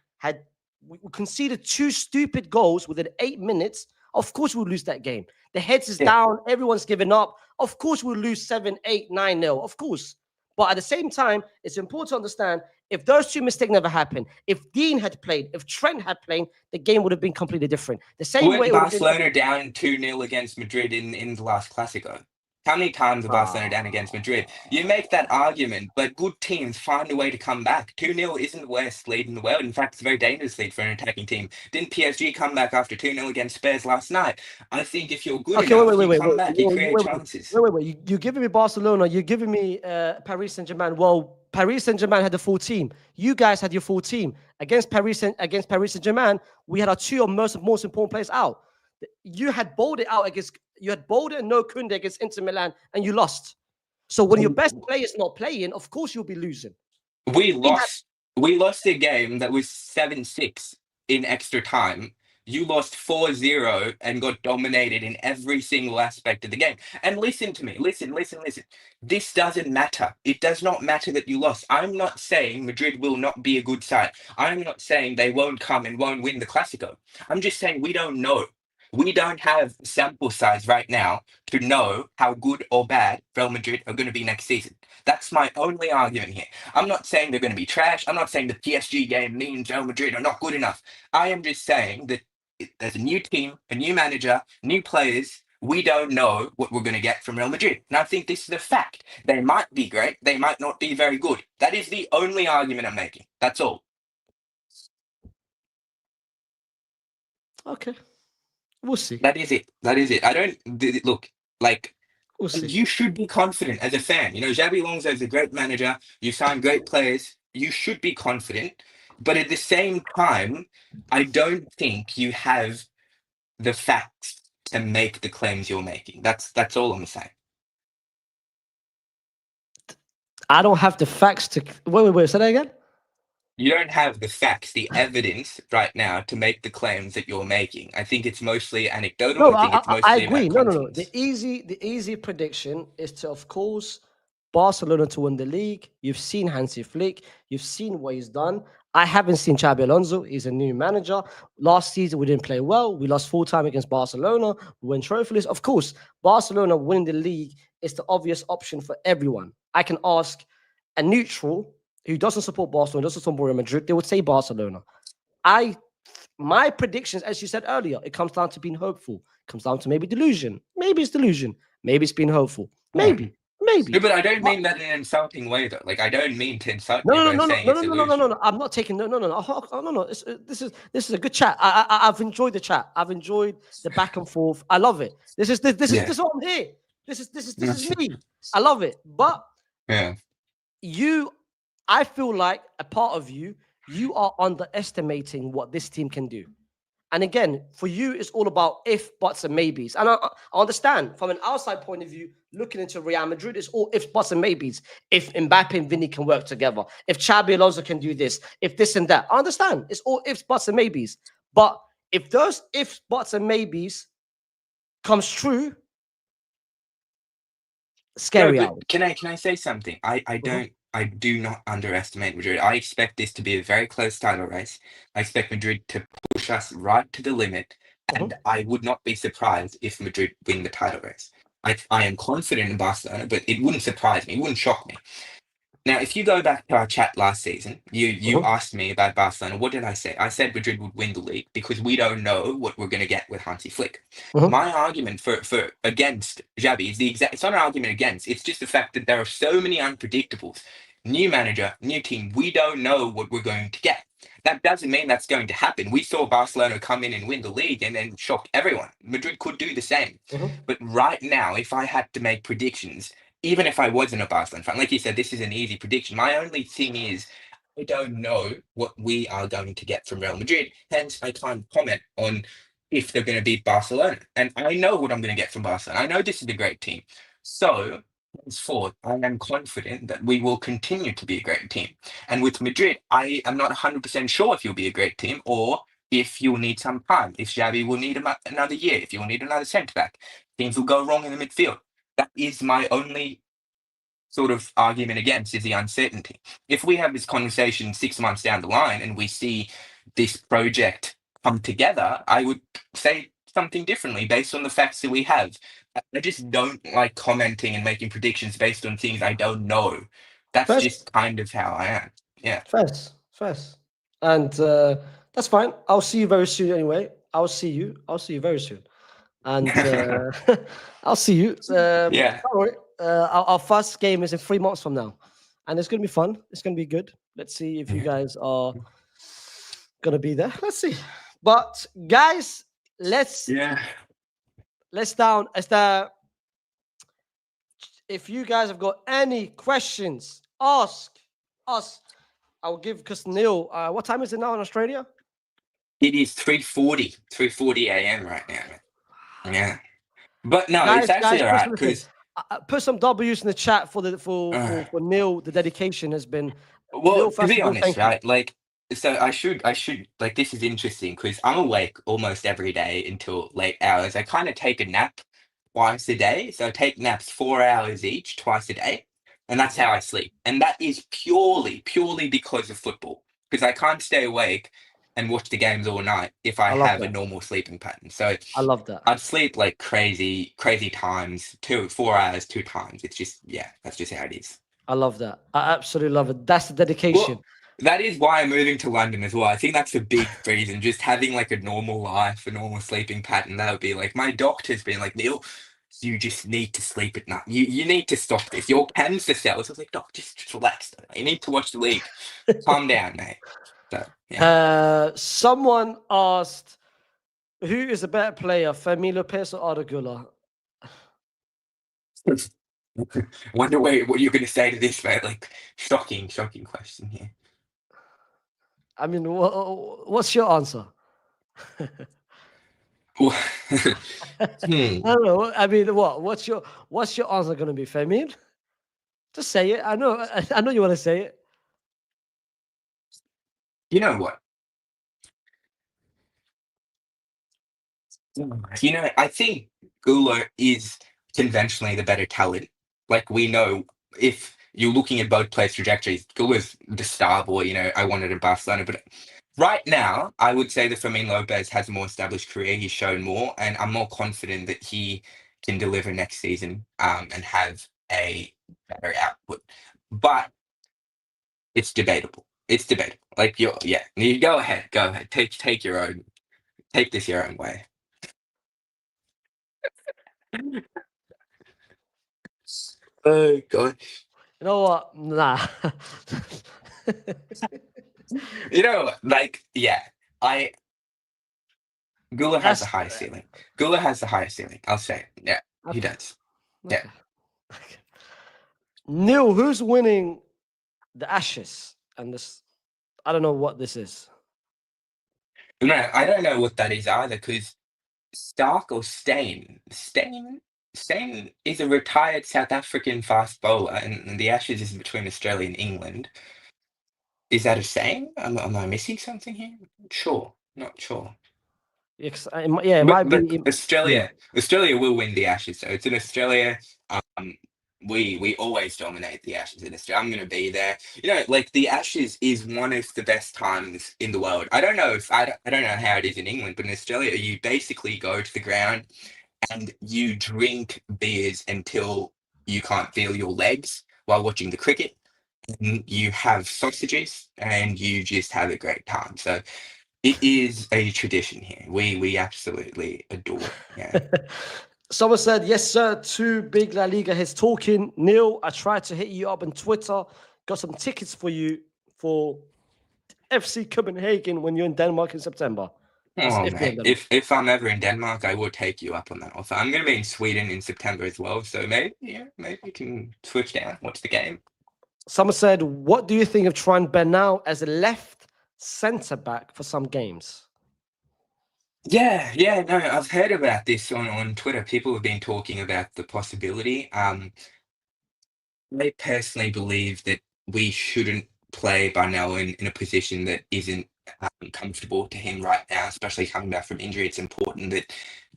Speaker 1: conceded two stupid goals within 8 minutes. Of course, we'll lose that game. The heads is
Speaker 2: Yeah.
Speaker 1: down. Everyone's giving up. Of course, we'll lose 7, 8, 9-0. Of course. But at the same time, it's important to understand if those two mistakes never happened, if Dean had played, if Trent had played, the game would have been completely different. The same way
Speaker 2: Weren't
Speaker 1: it would have been.
Speaker 2: Barcelona down 2-0 against Madrid in the last Clasico? How many times are Barcelona down against Madrid? You make that argument, but good teams find a way to come back. 2-0 isn't the worst lead in the world. In fact, it's a very dangerous lead for an attacking team. Didn't PSG come back after 2-0 against Spurs last night? I think if you're good
Speaker 1: Okay, wait,
Speaker 2: enough,
Speaker 1: wait,
Speaker 2: you
Speaker 1: wait, wait,
Speaker 2: come
Speaker 1: wait,
Speaker 2: back, you
Speaker 1: wait,
Speaker 2: create
Speaker 1: wait,
Speaker 2: chances.
Speaker 1: wait, wait, wait. You're giving me Barcelona. You're giving me Paris Saint-Germain. Well, Paris Saint-Germain had the full team. You guys had your full team against Paris Saint-Germain. We had our two most important players out. You had Bolde out against. You had Bolde and no Kunde against Inter Milan, and you lost. So when your best player is not playing, of course you'll be losing.
Speaker 2: We
Speaker 1: We had
Speaker 2: lost. We lost a game that was 7-6 in extra time. You lost 4-0 and got dominated in every single aspect of the game. And listen to me. Listen. This doesn't matter. It does not matter that you lost. I'm not saying Madrid will not be a good side. I'm not saying they won't come and won't win the Clasico. I'm just saying we don't know. We don't have sample size right now to know how good or bad Real Madrid are going to be next season. That's my only argument here. I'm not saying they're going to be trash. I'm not saying the PSG game means Real Madrid are not good enough. I am just saying that there's a new team, a new manager, new players. We don't know what we're going to get from Real Madrid. And I think this is a fact. They might be great. They might not be very good. That is the only argument I'm making. That's all.
Speaker 1: okay. We'll see.
Speaker 2: That is it. That is it. I don't look like
Speaker 1: We'll see.
Speaker 2: you should be confident as a fan. You know, Xabi Alonso is a great manager. You sign great players. You should be confident. But at the same time, I don't think you have the facts to make the claims you're making. That's all I'm saying.
Speaker 1: I don't have the facts to. Wait. Say that again.
Speaker 2: You don't have the facts, the evidence right now to make the claims that you're making. I think it's mostly anecdotal.
Speaker 1: No,
Speaker 2: I think it's
Speaker 1: I
Speaker 2: mostly
Speaker 1: agree.
Speaker 2: about
Speaker 1: No.
Speaker 2: confidence.
Speaker 1: The easy prediction is to, of course, Barcelona to win the league. You've seen Hansi Flick. You've seen what he's done. I haven't seen Xabi Alonso. He's a new manager. Last season we didn't play well. We lost full time against Barcelona. We went trophyless. Of course, Barcelona winning the league is the obvious option for everyone. I can ask a neutral who doesn't support Barcelona, doesn't support Real Madrid. They would say Barcelona. My predictions, as you said earlier, it comes down to being hopeful. It comes down to maybe delusion. Maybe it's delusion. Maybe it's being hopeful.
Speaker 2: Yeah.
Speaker 1: Maybe.
Speaker 2: No, but I don't mean that in an insulting way, though. Like, I don't mean to insult
Speaker 1: No,
Speaker 2: you
Speaker 1: no,
Speaker 2: by
Speaker 1: no, no,
Speaker 2: saying
Speaker 1: no,
Speaker 2: it's
Speaker 1: no, no, no, no,
Speaker 2: illusion.
Speaker 1: no. I'm not taking no. This is a good chat. I've enjoyed the chat. I've enjoyed the back and forth. I love it. This is what I'm here. This is me. I love it. But
Speaker 2: Yeah.
Speaker 1: I feel like a part of you are underestimating what this team can do. And again, for you, it's all about if, buts, and maybes. And I understand from an outside point of view, looking into Real Madrid, it's all ifs, buts, and maybes. If Mbappe and Vinny can work together, if Xabi Alonso can do this, if this and that. I understand. It's all ifs, buts, and maybes. But if those ifs, buts, and maybes comes true,
Speaker 2: No,
Speaker 1: scary
Speaker 2: but
Speaker 1: hours.
Speaker 2: can I say something?
Speaker 1: Mhm,
Speaker 2: I do not underestimate Madrid. I expect this to be a very close title race. I expect Madrid to push us right to the limit, and
Speaker 1: mhm.
Speaker 2: I would not be surprised if Madrid win the title race. I am confident in Barcelona, but it wouldn't surprise me. It wouldn't shock me. Now, if you go back to our chat last season, you
Speaker 1: Mhm,
Speaker 2: asked me about Barcelona. What did I say? I said Madrid would win the league because we don't know what we're going to get with Hansi Flick.
Speaker 1: mhm.
Speaker 2: My argument for against Xavi is the exact. It's not an argument against. It's just the fact that there are so many unpredictables. New manager, new team. We don't know what we're going to get. That doesn't mean that's going to happen. We saw Barcelona come in and win the league and then shock everyone. Madrid could do the same.
Speaker 1: Mhm.
Speaker 2: But right now, if I had to make predictions, even if I wasn't a Barcelona fan, like you said, this is an easy prediction. My only thing is, I don't know what we are going to get from Real Madrid. Hence, I can't comment on if they're going to beat Barcelona. And I know what I'm going to get from Barcelona. I know this is a great team. So, henceforth, I am confident that we will continue to be a great team. And with Madrid, I am not 100% sure if you'll be a great team or if you'll need some time, if Xavi will need another year, if you'll need another centre back. Things will go wrong in the midfield. That is my only sort of argument against is the uncertainty. If we have this conversation 6 months down the line and we see this project come together, I would say something differently based on the facts that we have. I just don't like commenting and making predictions based on things I don't know. That's
Speaker 1: First,
Speaker 2: just kind of how I am. Yeah.
Speaker 1: first, first. And that's fine. I'll see you very soon anyway. I'll see you. I'll see you very soon. And I'll see you.
Speaker 2: Yeah.
Speaker 1: Don't worry. Our first game is in 3 months from now, and it's gonna be fun. It's gonna be good. Let's see if you
Speaker 2: Yeah.
Speaker 1: guys are gonna be there. Let's see. But guys, let's
Speaker 2: Yeah.
Speaker 1: let's down as the. If you guys have got any questions, ask us. I'll give because Neil. What time is it now in Australia?
Speaker 2: It is 3:40 a.m. right now. Yeah. But no, it's
Speaker 1: Guys,
Speaker 2: actually all
Speaker 1: put
Speaker 2: right
Speaker 1: some listen.
Speaker 2: because
Speaker 1: Put some W's in the chat for the
Speaker 2: uh,
Speaker 1: for Neil. The dedication has been
Speaker 2: well,
Speaker 1: Neil.
Speaker 2: to
Speaker 1: First
Speaker 2: be
Speaker 1: of all,
Speaker 2: honest,
Speaker 1: thank you.
Speaker 2: right? Like, so I should like this is interesting because I'm awake almost every day until late hours. I kind of take a nap twice a day. So I take naps 4 hours each, twice a day, and that's how I sleep. And that is purely because of football. Because I can't stay awake and watch the games all night if I
Speaker 1: I love
Speaker 2: have a
Speaker 1: that.
Speaker 2: normal sleeping pattern. So
Speaker 1: I love that.
Speaker 2: I'd sleep like crazy times, 4 hours, 2 times. It's just yeah, that's just how it is.
Speaker 1: I love that. I absolutely love it. That's the dedication.
Speaker 2: Well, that is why I'm moving to London as well. I think that's a big reason. Just having like a normal life, a normal sleeping pattern. That would be like my doctor's been like, Neil, you just need to sleep at night. You need to stop this. Your cancer cells. I was like, Doc, just relax. You need to watch the league. Calm down, mate. So yeah.
Speaker 1: Someone asked, "Who is a better player, Fermi Lopez or Arda Güler?"
Speaker 2: Wonder what you're gonna say to this, mate. Like shocking question here.
Speaker 1: I mean, what's your answer? I
Speaker 2: Hmm.
Speaker 1: don't know. I mean, what? What's your answer going to be, Fermin? Just say it. I know. I know you want to say it.
Speaker 2: You know what? I think Gulo is conventionally the better talent. Like we know, if you're looking at both players' trajectories, Gulo's the star boy. I wanted in Barcelona, but right now, I would say that Fermin Lopez has a more established career. He's shown more, and I'm more confident that he can deliver next season and have a better output. But it's debatable. It's debatable. Like yeah. You go ahead. Take this your own way. Oh God.
Speaker 1: You know what? Nah.
Speaker 2: Yeah, I Gula has the
Speaker 1: That's
Speaker 2: highest ceiling. Gula has the highest ceiling. I'll say, it. Yeah, he
Speaker 1: okay.
Speaker 2: does. Yeah.
Speaker 1: Okay. Okay. Neil, who's winning the Ashes? And this, I don't know what this is.
Speaker 2: No, I don't know what that is either. Because Stark or Stain is a retired South African fast bowler, and the Ashes is between Australia and England. Is that a saying? Am I missing something here? Not sure. Not sure.
Speaker 1: Yeah, it
Speaker 2: But
Speaker 1: might
Speaker 2: look,
Speaker 1: be.
Speaker 2: Australia,
Speaker 1: Yeah.
Speaker 2: Australia will win the Ashes. So it's in Australia. Um, we always dominate the Ashes in Australia. I'm going to be there. Like the Ashes is one of the best times in the world. I don't know if I don't know how it is in England, but in Australia, you basically go to the ground and you drink beers until you can't feel your legs while watching the cricket. and you have sausages, and you just have a great time. So it is a tradition here. We absolutely adore it. Yeah.
Speaker 1: Someone said, yes, sir, two big La Liga heads talking. Neil, I tried to hit you up on Twitter, got some tickets for you for FC Copenhagen when you're in Denmark in September. That's
Speaker 2: Oh
Speaker 1: if you're in
Speaker 2: mate,
Speaker 1: Denmark.
Speaker 2: if I'm ever in Denmark, I will take you up on that offer. I'm going to be in Sweden in September as well, so maybe we can switch down, watch the game.
Speaker 1: Someone said, what do you think of trying Bernal as a left centre back for some games?
Speaker 2: Yeah, no, I've heard about this on Twitter. People have been talking about the possibility. I personally believe that we shouldn't play Barnell in a position that isn't comfortable to him right now, especially coming back from injury. It's important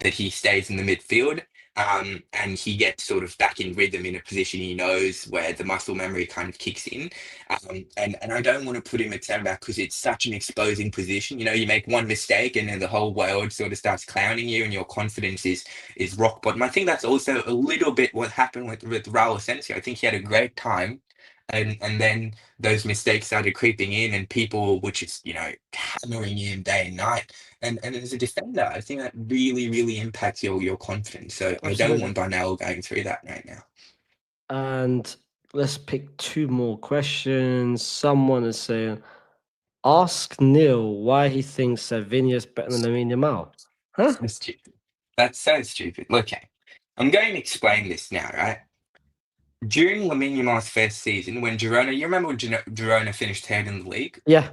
Speaker 2: that he stays in the midfield, and he gets sort of back in rhythm in a position he knows where the muscle memory kind of kicks in. And I don't want to put him at centre back because it's such an exposing position. You know, you make one mistake and then the whole world sort of starts clowning you, and your confidence is rock bottom. I think that's also a little bit what happened with Raul Asensio. I think he had a great time, and then those mistakes started creeping in, and people were just hammering him day and night. And as a defender, I think that really impacts your confidence. So I don't
Speaker 1: Absolutely.
Speaker 2: want Darnell going through that right now.
Speaker 1: And let's pick two more questions. Someone is saying, ask Neil why he thinks Savinha is better than Lamine Yamal. Huh?
Speaker 2: So stupid. That's so stupid. Okay, I'm going to explain this now, right? During Lamine Yamal's first season, when Girona, you remember when Girona finished third in the league?
Speaker 1: Yeah.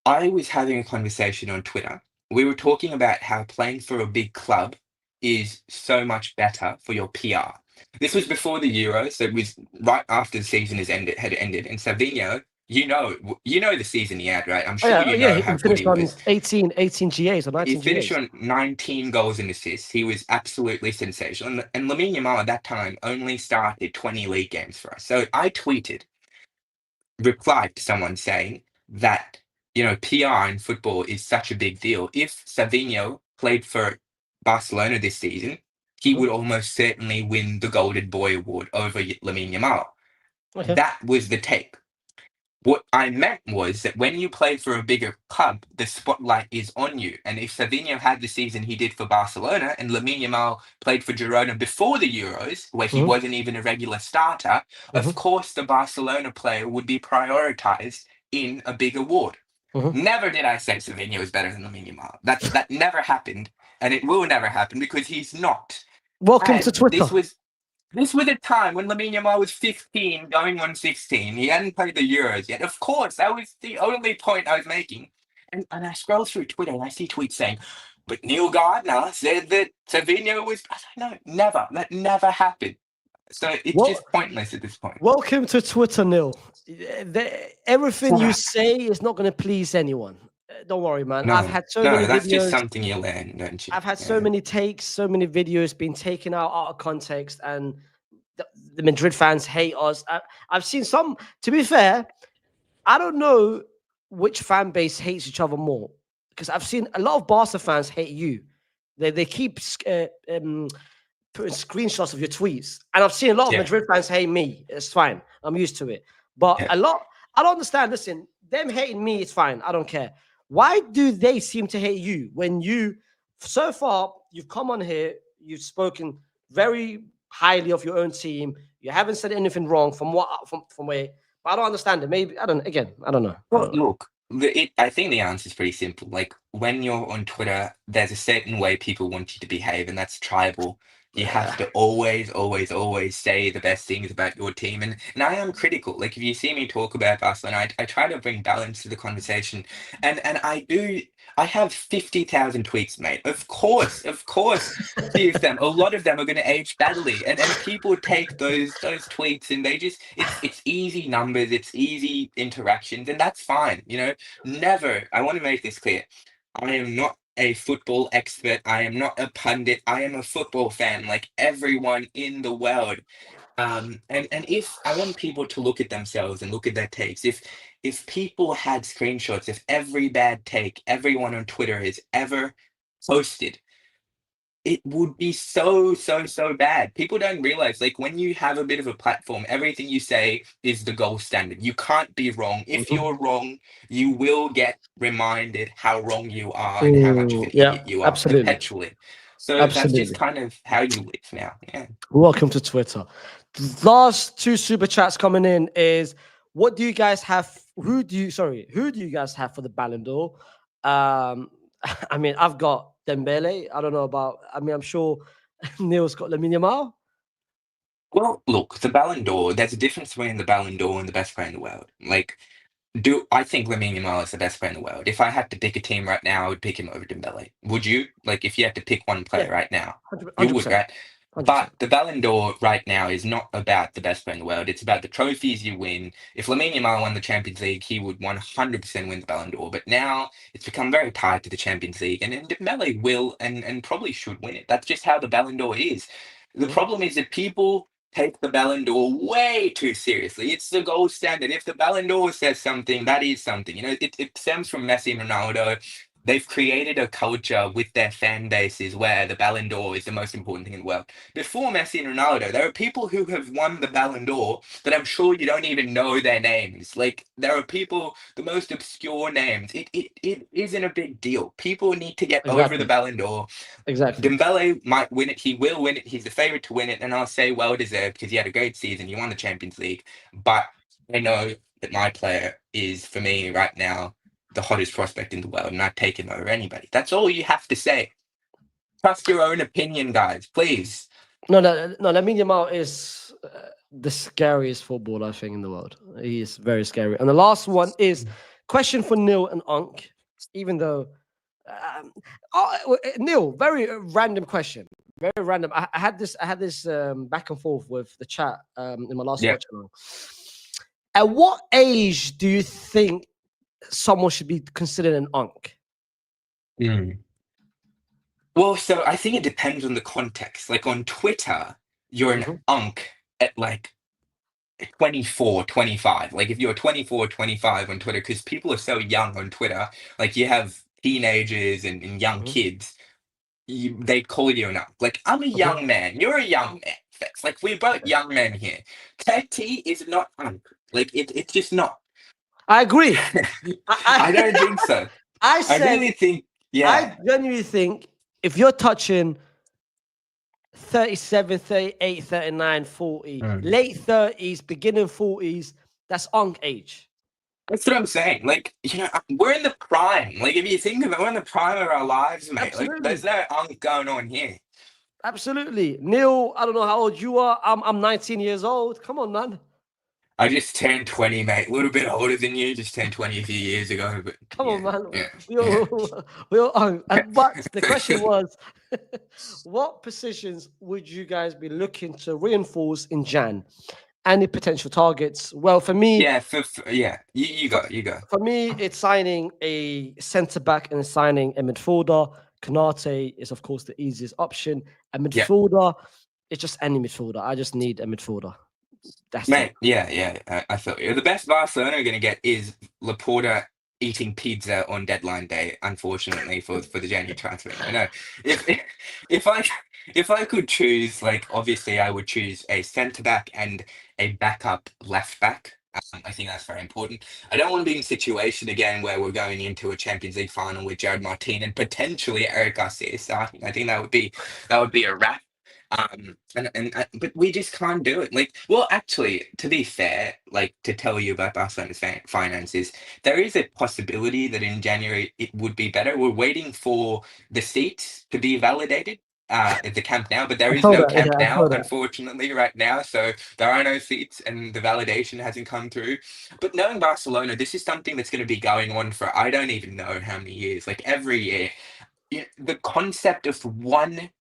Speaker 2: I was having a conversation on Twitter. We were talking about how playing for a big club is so much better for your PR. This was before the Euros, so it was right after the season had ended. And Savinho, you know the season he had, right? I'm
Speaker 1: Oh,
Speaker 2: sure
Speaker 1: yeah.
Speaker 2: you
Speaker 1: Yeah.
Speaker 2: know
Speaker 1: He
Speaker 2: how good
Speaker 1: finished
Speaker 2: he
Speaker 1: on
Speaker 2: was.
Speaker 1: 18 GAs or
Speaker 2: He
Speaker 1: 19
Speaker 2: finished
Speaker 1: GAs.
Speaker 2: on 19 goals and assists. He was absolutely sensational. And Lamine Yamal at that time only started 20 league games for us. So I replied to someone saying that PR in football is such a big deal. If Savinho played for Barcelona this season, he
Speaker 1: Mhm.
Speaker 2: would almost certainly win the Golden Boy award over Lamine Yamal.
Speaker 1: Okay.
Speaker 2: That was the take. What I meant was that when you play for a bigger club, the spotlight is on you. And if Savinho had the season he did for Barcelona and Lamine Yamal played for Girona before the Euros, where he
Speaker 1: Mhm,
Speaker 2: wasn't even a regular starter, of
Speaker 1: mhm,
Speaker 2: course the Barcelona player would be prioritized in a big award.
Speaker 1: mhm.
Speaker 2: Never did I say Savinho is better than Lamine Yamal. That never happened, and it will never happen because he's not.
Speaker 1: Welcome to
Speaker 2: And
Speaker 1: Twitter.
Speaker 2: this was a time when Lamine Yamal was 15, going on 16. He hadn't played the Euros yet. Of course, that was the only point I was making. And I scroll through Twitter and I see tweets saying, but Neil Gardner said that Savinho was. I don't know, never. That never happened. So it's
Speaker 1: Well,
Speaker 2: just pointless at this point.
Speaker 1: welcome to Twitter, Neil. Everything you
Speaker 2: Fuck.
Speaker 1: say is not going to please anyone. Don't worry, man. I've
Speaker 2: No,
Speaker 1: had so
Speaker 2: no,
Speaker 1: many
Speaker 2: that's just
Speaker 1: videos.
Speaker 2: something you learn, don't you?
Speaker 1: I've had so
Speaker 2: Yeah.
Speaker 1: many takes, so many videos being taken out of context, and the, the Madrid fans hate us. I've seen some. To be fair, I don't know which fan base hates each other more because I've seen a lot of Barca fans hate you. They keep putting screenshots of your tweets, and I've seen a lot of
Speaker 2: Yeah.
Speaker 1: Madrid fans hate me. It's fine. I'm used to it. But
Speaker 2: Yeah.
Speaker 1: a lot, I don't understand. Listen, them hating me, it's fine. I don't care. Why do they seem to hate you when so far, you've come on here, you've spoken very highly of your own team. You haven't said anything wrong from where. But I don't understand it. Maybe I don't. Again, I don't know. I
Speaker 2: Well,
Speaker 1: don't know.
Speaker 2: look, I think the answer is pretty simple. Like when you're on Twitter, there's a certain way people want you to behave, and that's tribal. You have to always say the best things about your team. And I am critical. Like if you see me talk about Barcelona, I try to bring balance to the conversation. And I have 50,000 tweets, mate. Of course, few of them, a lot of them are going to age badly, and people take those tweets and it's easy numbers, it's easy interactions, and that's fine. Never. I want to make this clear. I am not a football expert. I am not a pundit. I am a football fan, like everyone in the world. And if I want people to look at themselves and look at their takes, if people had screenshots, if every bad take everyone on Twitter has ever posted it would be so, so, so bad. People don't realize, like, when you have a bit of a platform, everything you say is the gold standard. You can't be wrong. If
Speaker 1: Mhm.
Speaker 2: you're wrong, you will get reminded how wrong you are and how much of an
Speaker 1: Yeah,
Speaker 2: idiot you are
Speaker 1: absolutely.
Speaker 2: perpetually. So that's just
Speaker 1: Absolutely.
Speaker 2: kind of how you live now. Yeah.
Speaker 1: Welcome to Twitter. Last two super chats coming in is what do you guys have? Who do you guys have for the Ballon d'Or? Um, I mean, I've got Dembele. I don't know about, I mean, I'm sure Neil's got Lamine Yamal.
Speaker 2: Well, look, the Ballon d'Or, there's a difference between the Ballon d'Or and the best player in the world. Like, do I think Lamine Yamal is the best player in the world? If I had to pick a team right now, I would pick him over Dembele. Would you? Like, if you had to pick one
Speaker 1: Yeah,
Speaker 2: player right now, you would,
Speaker 1: 100%.
Speaker 2: right? But
Speaker 1: 100%.
Speaker 2: the Ballon d'Or right now is not about the best player in the world. It's about the trophies you win. If Lamine Yamal won the Champions League, he would 100% win the Ballon d'Or. But now it's become very tied to the Champions League, and Dembele will and probably should win it. That's just how the Ballon d'Or is. The
Speaker 1: Mhm.
Speaker 2: problem is that people take the Ballon d'Or way too seriously. It's the gold standard. If the Ballon d'Or says something, that is something. You know, it stems from Messi and Ronaldo. They've created a culture with their fan bases where the Ballon d'Or is the most important thing in the world. Before Messi and Ronaldo, there are people who have won the Ballon d'Or that I'm sure you don't even know their names. Like, there are people, the most obscure names. It isn't a big deal. People need to get over the
Speaker 1: Exactly.
Speaker 2: Ballon d'Or.
Speaker 1: Exactly.
Speaker 2: Dembele might win it. He will win it. He's the favorite to win it, and I'll say well deserved because he had a great season. He won the Champions League, but I know that my player is for me right now the hottest prospect in the world, and I'd take him over anybody. That's all you have to say. Trust your own opinion, guys, please.
Speaker 1: No, Lamine Yamal is the scariest footballer I think in the world. He is very scary. And the last one is question for Neil and Unk. Even though um, Neil, very random question, very random. I had this back and forth with the chat in my last
Speaker 2: Yeah.
Speaker 1: watch along. At what age do you think someone should be considered an Unk?
Speaker 2: Mm. Well, so I think it depends on the context. Like on Twitter, you're an
Speaker 1: Mhm,
Speaker 2: unk at like 24, 25. Like if you're 24, 25 on Twitter, because people are so young on Twitter, like you have teenagers and young
Speaker 1: mhm,
Speaker 2: kids, they call you an unk. Like I'm a
Speaker 1: mhm.
Speaker 2: young man, you're a young man. Fitz. Like we're both young men here. Teddy is not unk. Like it's just not.
Speaker 1: I agree.
Speaker 2: I
Speaker 1: I,
Speaker 2: don't think so.
Speaker 1: I
Speaker 2: I
Speaker 1: said
Speaker 2: really think,
Speaker 1: I
Speaker 2: yeah.
Speaker 1: genuinely think if you're touching 37, 38, 39, 40,
Speaker 2: Mm.
Speaker 1: late 30s, beginning 40s, that's on age.
Speaker 2: That's what I'm saying. Like, you know, we're in the prime. Like, if you think of it, we're in the prime of our lives, mate. Like, there's
Speaker 1: Absolutely.
Speaker 2: no unk going on here.
Speaker 1: Absolutely. Neil, I don't know how old you are. I'm 19 years old. Come on, man.
Speaker 2: I just turned 20, mate. A little bit older than you. Just turned 20 a few years ago. But
Speaker 1: Come on,
Speaker 2: yeah,
Speaker 1: man.
Speaker 2: yeah,
Speaker 1: We
Speaker 2: yeah.
Speaker 1: all, we all but the question was what positions would you guys be looking to reinforce in Jan? Any potential targets? Well, for me,
Speaker 2: Yeah, yeah. You
Speaker 1: for,
Speaker 2: go, you go.
Speaker 1: for me, it's signing a centre back and signing a midfielder. Kanate is, of course, the easiest option. A
Speaker 2: Yeah,
Speaker 1: midfielder, it's just any midfielder. I just need a midfielder. That's it.
Speaker 2: mate. Yeah, yeah. I feel you. The best Barcelona are going to get is Laporta eating pizza on deadline day. Unfortunately, for the January transfer. I know. If if I if I could choose, like obviously I would choose a centre back and a backup left back. I think that's very important. I don't want to be in a situation again where we're going into a Champions League final with Jared Martin and potentially Eric Garcia starting. I think that would be a wrap. But we just can't do it. Like, well, actually, to be fair, like to tell you about Barcelona's finances, there is a possibility that in January it would be better. We're waiting for the seats to be validated at the Camp Nou, but there
Speaker 1: I
Speaker 2: is
Speaker 1: saw
Speaker 2: no
Speaker 1: that.
Speaker 2: Camp
Speaker 1: Yeah, I
Speaker 2: Nou,
Speaker 1: saw that.
Speaker 2: unfortunately, right now. So there are no seats, and the validation hasn't come through. But knowing Barcelona, this is something that's going to be going on for I don't even know how many years. Like every year, the concept of one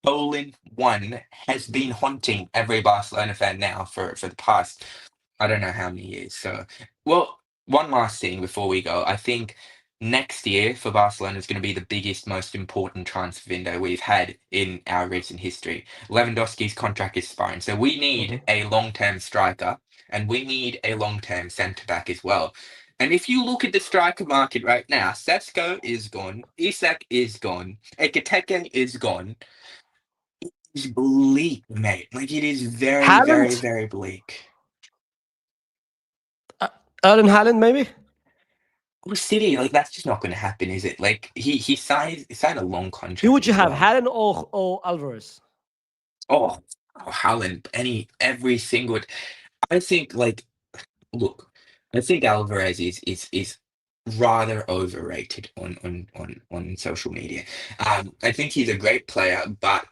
Speaker 2: Poland one has been haunting every Barcelona fan now for the past I don't know how many years. So, well, one last thing before we go. I think next year for Barcelona is going to be the biggest, most important transfer window we've had in our recent history. Lewandowski's contract is expiring, so we need
Speaker 1: Mhm.
Speaker 2: a long-term striker and we need a long-term centre back as well. And if you look at the striker market right now, Sesko is gone, Isak is gone, Ekiteke is gone. It's bleak, mate. Like it is very, very,
Speaker 1: Haaland,
Speaker 2: very bleak.
Speaker 1: Erling Haaland, maybe.
Speaker 2: Well, City, like that's just not going to happen, is it? Like he signed a long
Speaker 1: Who
Speaker 2: contract
Speaker 1: would you
Speaker 2: as
Speaker 1: have,
Speaker 2: well.
Speaker 1: Haaland or Alvarez?
Speaker 2: Oh, Haaland, every single. I think like look, I think Alvarez is rather overrated on social media. I think he's a great player, but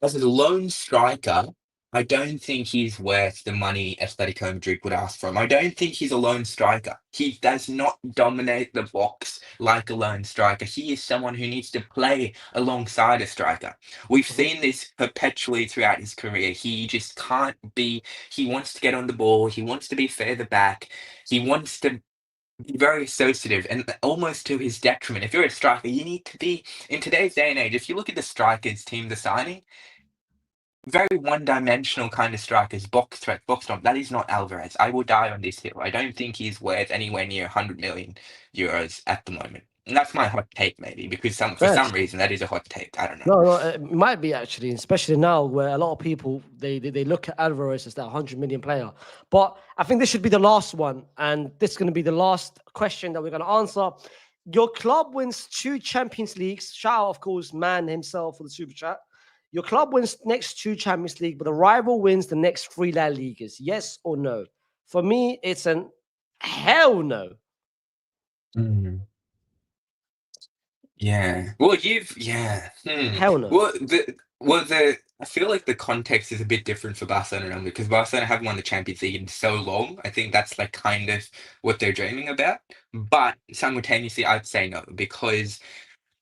Speaker 2: as a lone striker, I don't think he's worth the money Atletico Madrid would ask for him. I don't think he's a lone striker. He does not dominate the box like a lone striker. He is someone who needs to play alongside a striker. We've
Speaker 1: Mhm.
Speaker 2: seen this perpetually throughout his career. He just can't be, he wants to get on the ball, he wants to be further back, he wants to be very associative and almost to his detriment. If you're a striker, you need to be, in today's day and age, if you look at the strikers team they're signing, very one-dimensional kind of strikers, box threat, box stomp. That is not Alvarez. I will die on this hill. I don't think he's worth anywhere near 100 million euros at the moment. And that's my hot take, maybe, because for some
Speaker 1: Facts.
Speaker 2: reason that is a hot take. I don't know.
Speaker 1: No, it might be actually, especially now where a lot of people they look at Alvarez as that 100 million player. But I think this should be the last one, and this is going to be the last question that we're going to answer. Your club wins 2 Champions Leagues. Shout out, of course, man himself for the super chat. Your club wins next 2 Champions League, but the rival wins the next 3 La Ligas. Yes or no? For me, it's an hell no.
Speaker 2: Mm. Yeah. Well, yeah.
Speaker 1: Hell no.
Speaker 2: Well, I feel like the context is a bit different for Barcelona because Barcelona haven't won the Champions League in so long. I think that's like kind of what they're dreaming about. But simultaneously, I'd say no because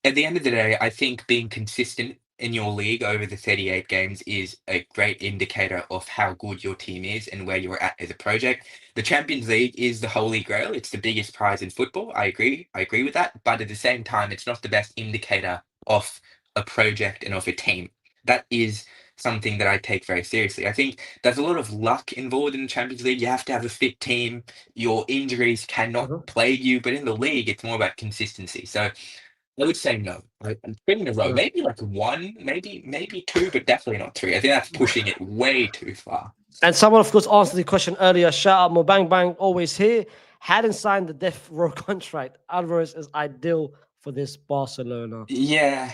Speaker 2: at the end of the day, I think being consistent in your league over the 38 games is a great indicator of how good your team is and where you're at as a project. The Champions League is the holy grail. It's the biggest prize in football. I agree. I agree with that. But at the same time, it's not the best indicator of a project and of a team. That is something that I take very seriously. I think there's a lot of luck involved in the Champions League. You have to have a fit team. Your injuries cannot
Speaker 1: Mhm.
Speaker 2: plague you, but in the league, it's more about consistency. So I would say no. I'm three in a row.
Speaker 1: No.
Speaker 2: Maybe like one, maybe two, but definitely not three. I think that's pushing it way too far.
Speaker 1: And someone, of course, answered the question earlier. Shout out Mobang Bang, always here. Hadn't signed the death row contract. Alvarez is ideal for this Barcelona.
Speaker 2: Yeah.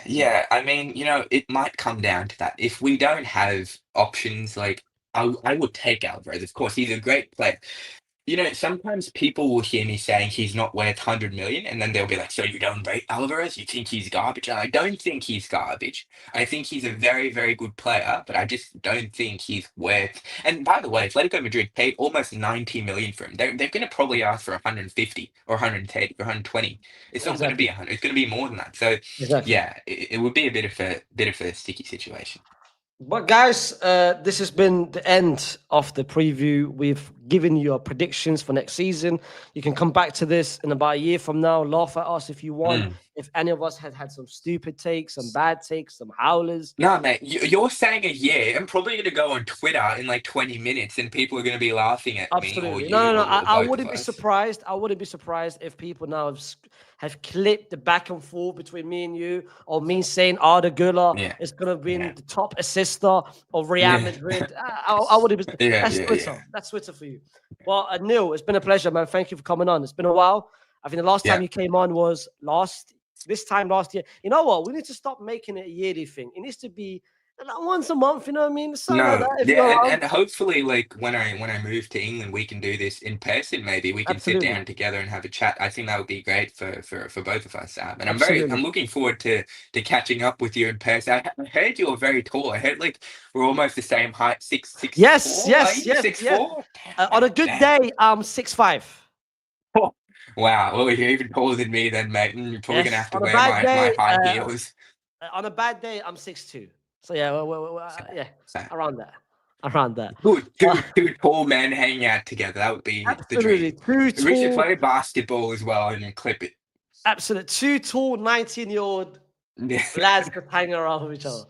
Speaker 2: I mean, it might come down to that. If we don't have options, like I would take Alvarez. Of course, he's a great player. Sometimes people will hear me saying he's not worth 100 million, and then they'll be like, "So you don't rate Alvarez? You think he's garbage?" And I don't think he's garbage. I think he's a very, very good player, but I just don't think he's worth. And by the way, Atletico Madrid paid almost 90 million for him. They're going to probably ask for 150 or 130 or 120. It's not going to be
Speaker 1: Exactly.
Speaker 2: 100. It's going to be more than that. So,
Speaker 1: Exactly.
Speaker 2: yeah, it would be a bit of a sticky situation.
Speaker 1: But guys, this has been the end of the preview. We've given you our predictions for next season. You can come back to this in about a year from now, laugh at us if you want.
Speaker 2: Mm.
Speaker 1: If any of us had some stupid takes, some bad takes, some howlers,
Speaker 2: No, mate, you're saying a year. I'm probably going to go on Twitter in like 20 minutes and people are going to be laughing at me or
Speaker 1: absolutely.
Speaker 2: you
Speaker 1: No.
Speaker 2: or
Speaker 1: I
Speaker 2: both of
Speaker 1: wouldn't be
Speaker 2: us.
Speaker 1: surprised. I wouldn't be surprised if people now have clipped the back and forth between me and you, or me saying Arda Güler
Speaker 2: Yeah.
Speaker 1: is going to
Speaker 2: Yeah.
Speaker 1: win the top assister of Real
Speaker 2: Yeah.
Speaker 1: Madrid. I wouldn't be.
Speaker 2: Yeah.
Speaker 1: That's
Speaker 2: Yeah.
Speaker 1: Twitter.
Speaker 2: Yeah.
Speaker 1: That's Twitter for you. Well, Neil, it's been a pleasure, man. Thank you for coming on. It's been a while. I think the last time
Speaker 2: Yeah.
Speaker 1: you came on was this time last year. You know what? We need to stop making it a yearly thing. It needs to be like once a month. You know what I mean? Something like
Speaker 2: No,
Speaker 1: that. If you're
Speaker 2: yeah, and,
Speaker 1: around,
Speaker 2: and hopefully, like when I move to England, we can do this in person. Maybe we can sit
Speaker 1: absolutely,
Speaker 2: down together and have a chat. I think that would be great for both of us. And I'm
Speaker 1: absolutely.
Speaker 2: looking forward to catching up with you in person. I heard you're very tall. I heard like we're almost the same height, six
Speaker 1: Yes,
Speaker 2: four. Are
Speaker 1: yes,
Speaker 2: you
Speaker 1: yes,
Speaker 2: six
Speaker 1: yes.
Speaker 2: four? Damn,
Speaker 1: On a
Speaker 2: mate,
Speaker 1: good
Speaker 2: damn.
Speaker 1: day, I'm 6'5".
Speaker 2: Wow, well, you're even taller than me then, mate. You're probably gonna
Speaker 1: Yes.
Speaker 2: have to wear my high heels.
Speaker 1: On a bad day, I'm 6'2". So yeah,
Speaker 2: So,
Speaker 1: yeah,
Speaker 2: so
Speaker 1: around that, around that.
Speaker 2: good,
Speaker 1: Uh,
Speaker 2: two tall men hanging out together. That would be the
Speaker 1: absolutely,
Speaker 2: dream.
Speaker 1: too
Speaker 2: We should
Speaker 1: tall.
Speaker 2: play basketball as well and clip it.
Speaker 1: Absolute, too tall. 19-year-old
Speaker 2: Yeah.
Speaker 1: lads just hanging around with each other.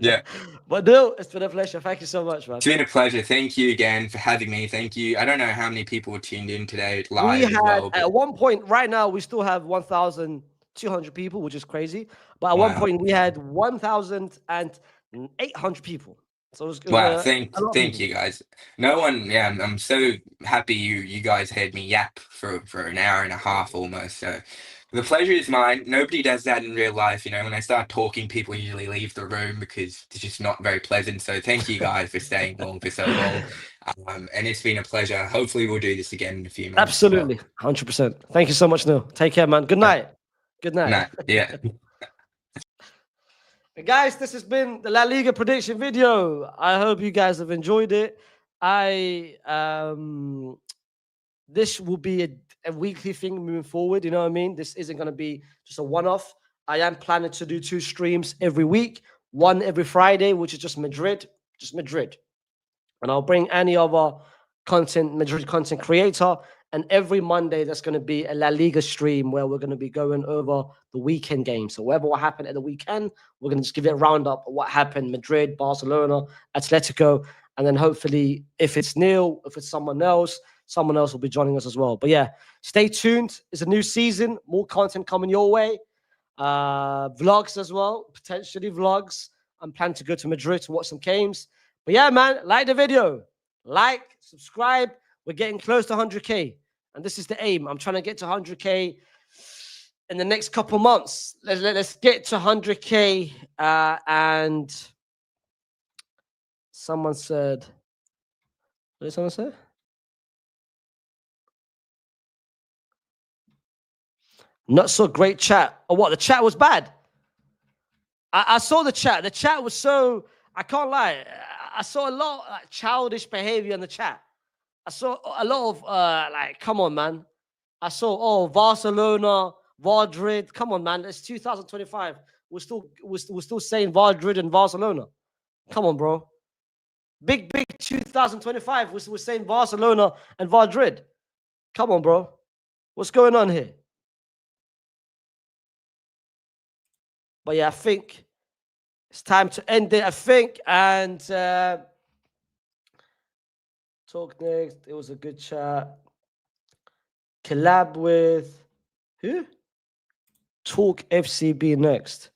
Speaker 2: Yeah.
Speaker 1: But no, it's been a pleasure. Thank you so much, man.
Speaker 2: It's been a pleasure. Thank you again for having me. Thank you. I don't know how many people tuned in today
Speaker 1: We
Speaker 2: live as
Speaker 1: had
Speaker 2: well, but
Speaker 1: at one point, right now, we still have 1,200 people, which is crazy. But at one
Speaker 2: wow.
Speaker 1: point, we had 1,800 people. So it was
Speaker 2: Wow,
Speaker 1: a lot of
Speaker 2: thank
Speaker 1: people.
Speaker 2: you guys. No one, yeah, I'm so happy you guys heard me yap for an hour and a half almost. So the pleasure is mine. Nobody does that in real life, you know. When I start talking, people usually leave the room because it's just not very pleasant. So thank you guys for staying long for so long. And it's been a pleasure. Hopefully we'll do this again in a few months as well.
Speaker 1: Absolutely, 100%. Thank you so much, Neil. Take care, man. Good
Speaker 2: Uh,
Speaker 1: night. Good night.
Speaker 2: no, yeah.
Speaker 1: Guys, this has been the La Liga prediction video. I hope you guys have enjoyed it. This will be a weekly thing moving forward. You know what I mean? This isn't going to be just a one-off. I am planning to do 2 streams every week, one every Friday, which is just Madrid, and I'll bring any other Madrid content creator. And every Monday, that's going to be a La Liga stream where we're going to be going over the weekend games. So whatever will happen at the weekend, we're going to just give it a roundup of what happened: Madrid, Barcelona, Atletico, and then hopefully, if it's Neil, if it's someone else will be joining us as well. But yeah, stay tuned. It's a new season, more content coming your way. Vlogs as well, potentially vlogs. I'm planning to go to Madrid to watch some games. But yeah, man, like the video, subscribe. We're getting close to 100K, and this is the aim. I'm trying to get to 100K in the next couple months. Let's get to 100K. And someone said, what did someone say? Not so great chat. Or what? The chat was bad. I saw the chat. The chat was so, I can't lie. I saw a lot of childish behavior in the chat. I saw a lot of come on, man. I saw Barcelona, Madrid. Come on, man. It's 2025. We're still saying Madrid and Barcelona. Come on, bro. Big 2025. We're saying Barcelona and Madrid. Come on, bro. What's going on here? But yeah, I think it's time to end it, I think. And talk next. It was a good chat. Collab with who? Talk FCB next.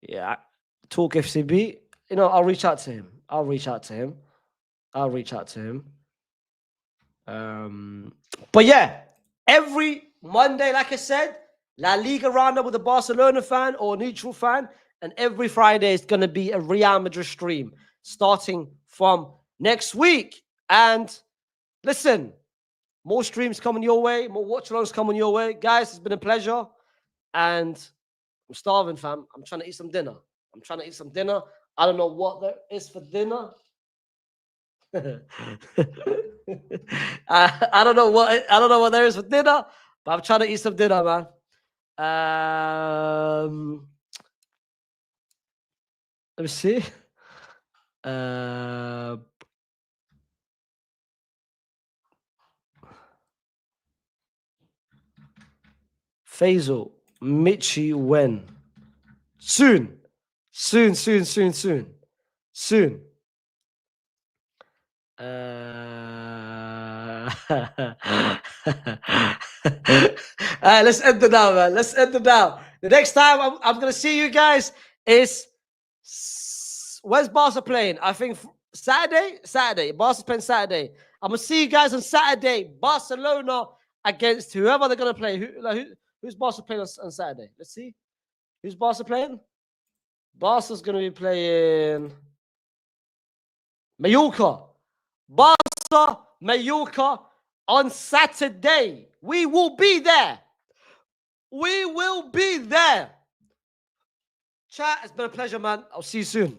Speaker 1: Yeah, Talk FCB. You know, I'll reach out to him. But yeah, every Monday, like I said, La Liga roundup with a Barcelona fan or a neutral fan, and every Friday is going to be a Real Madrid stream starting from next week. And listen, more streams coming your way, more watch-alongs coming your way. Guys, it's been a pleasure. And I'm starving, fam. I'm trying to eat some dinner. I don't know what there is for dinner. I don't know what there is for dinner, but I'm trying to eat some dinner, man. Let me see. Faysal, Michi, when? Soon. All right, let's end it now, man. The next time I'm gonna see you guys is where's Barca playing? I think Saturday. Barca's playing Saturday. I'm gonna see you guys on Saturday. Barcelona against whoever they're gonna play. Who's Barca playing on Saturday? Let's see. Who's Barca playing? Barca's gonna be playing Mallorca. Barca, Mallorca on Saturday. We will be there. Chat, it's been a pleasure, man. I'll see you soon.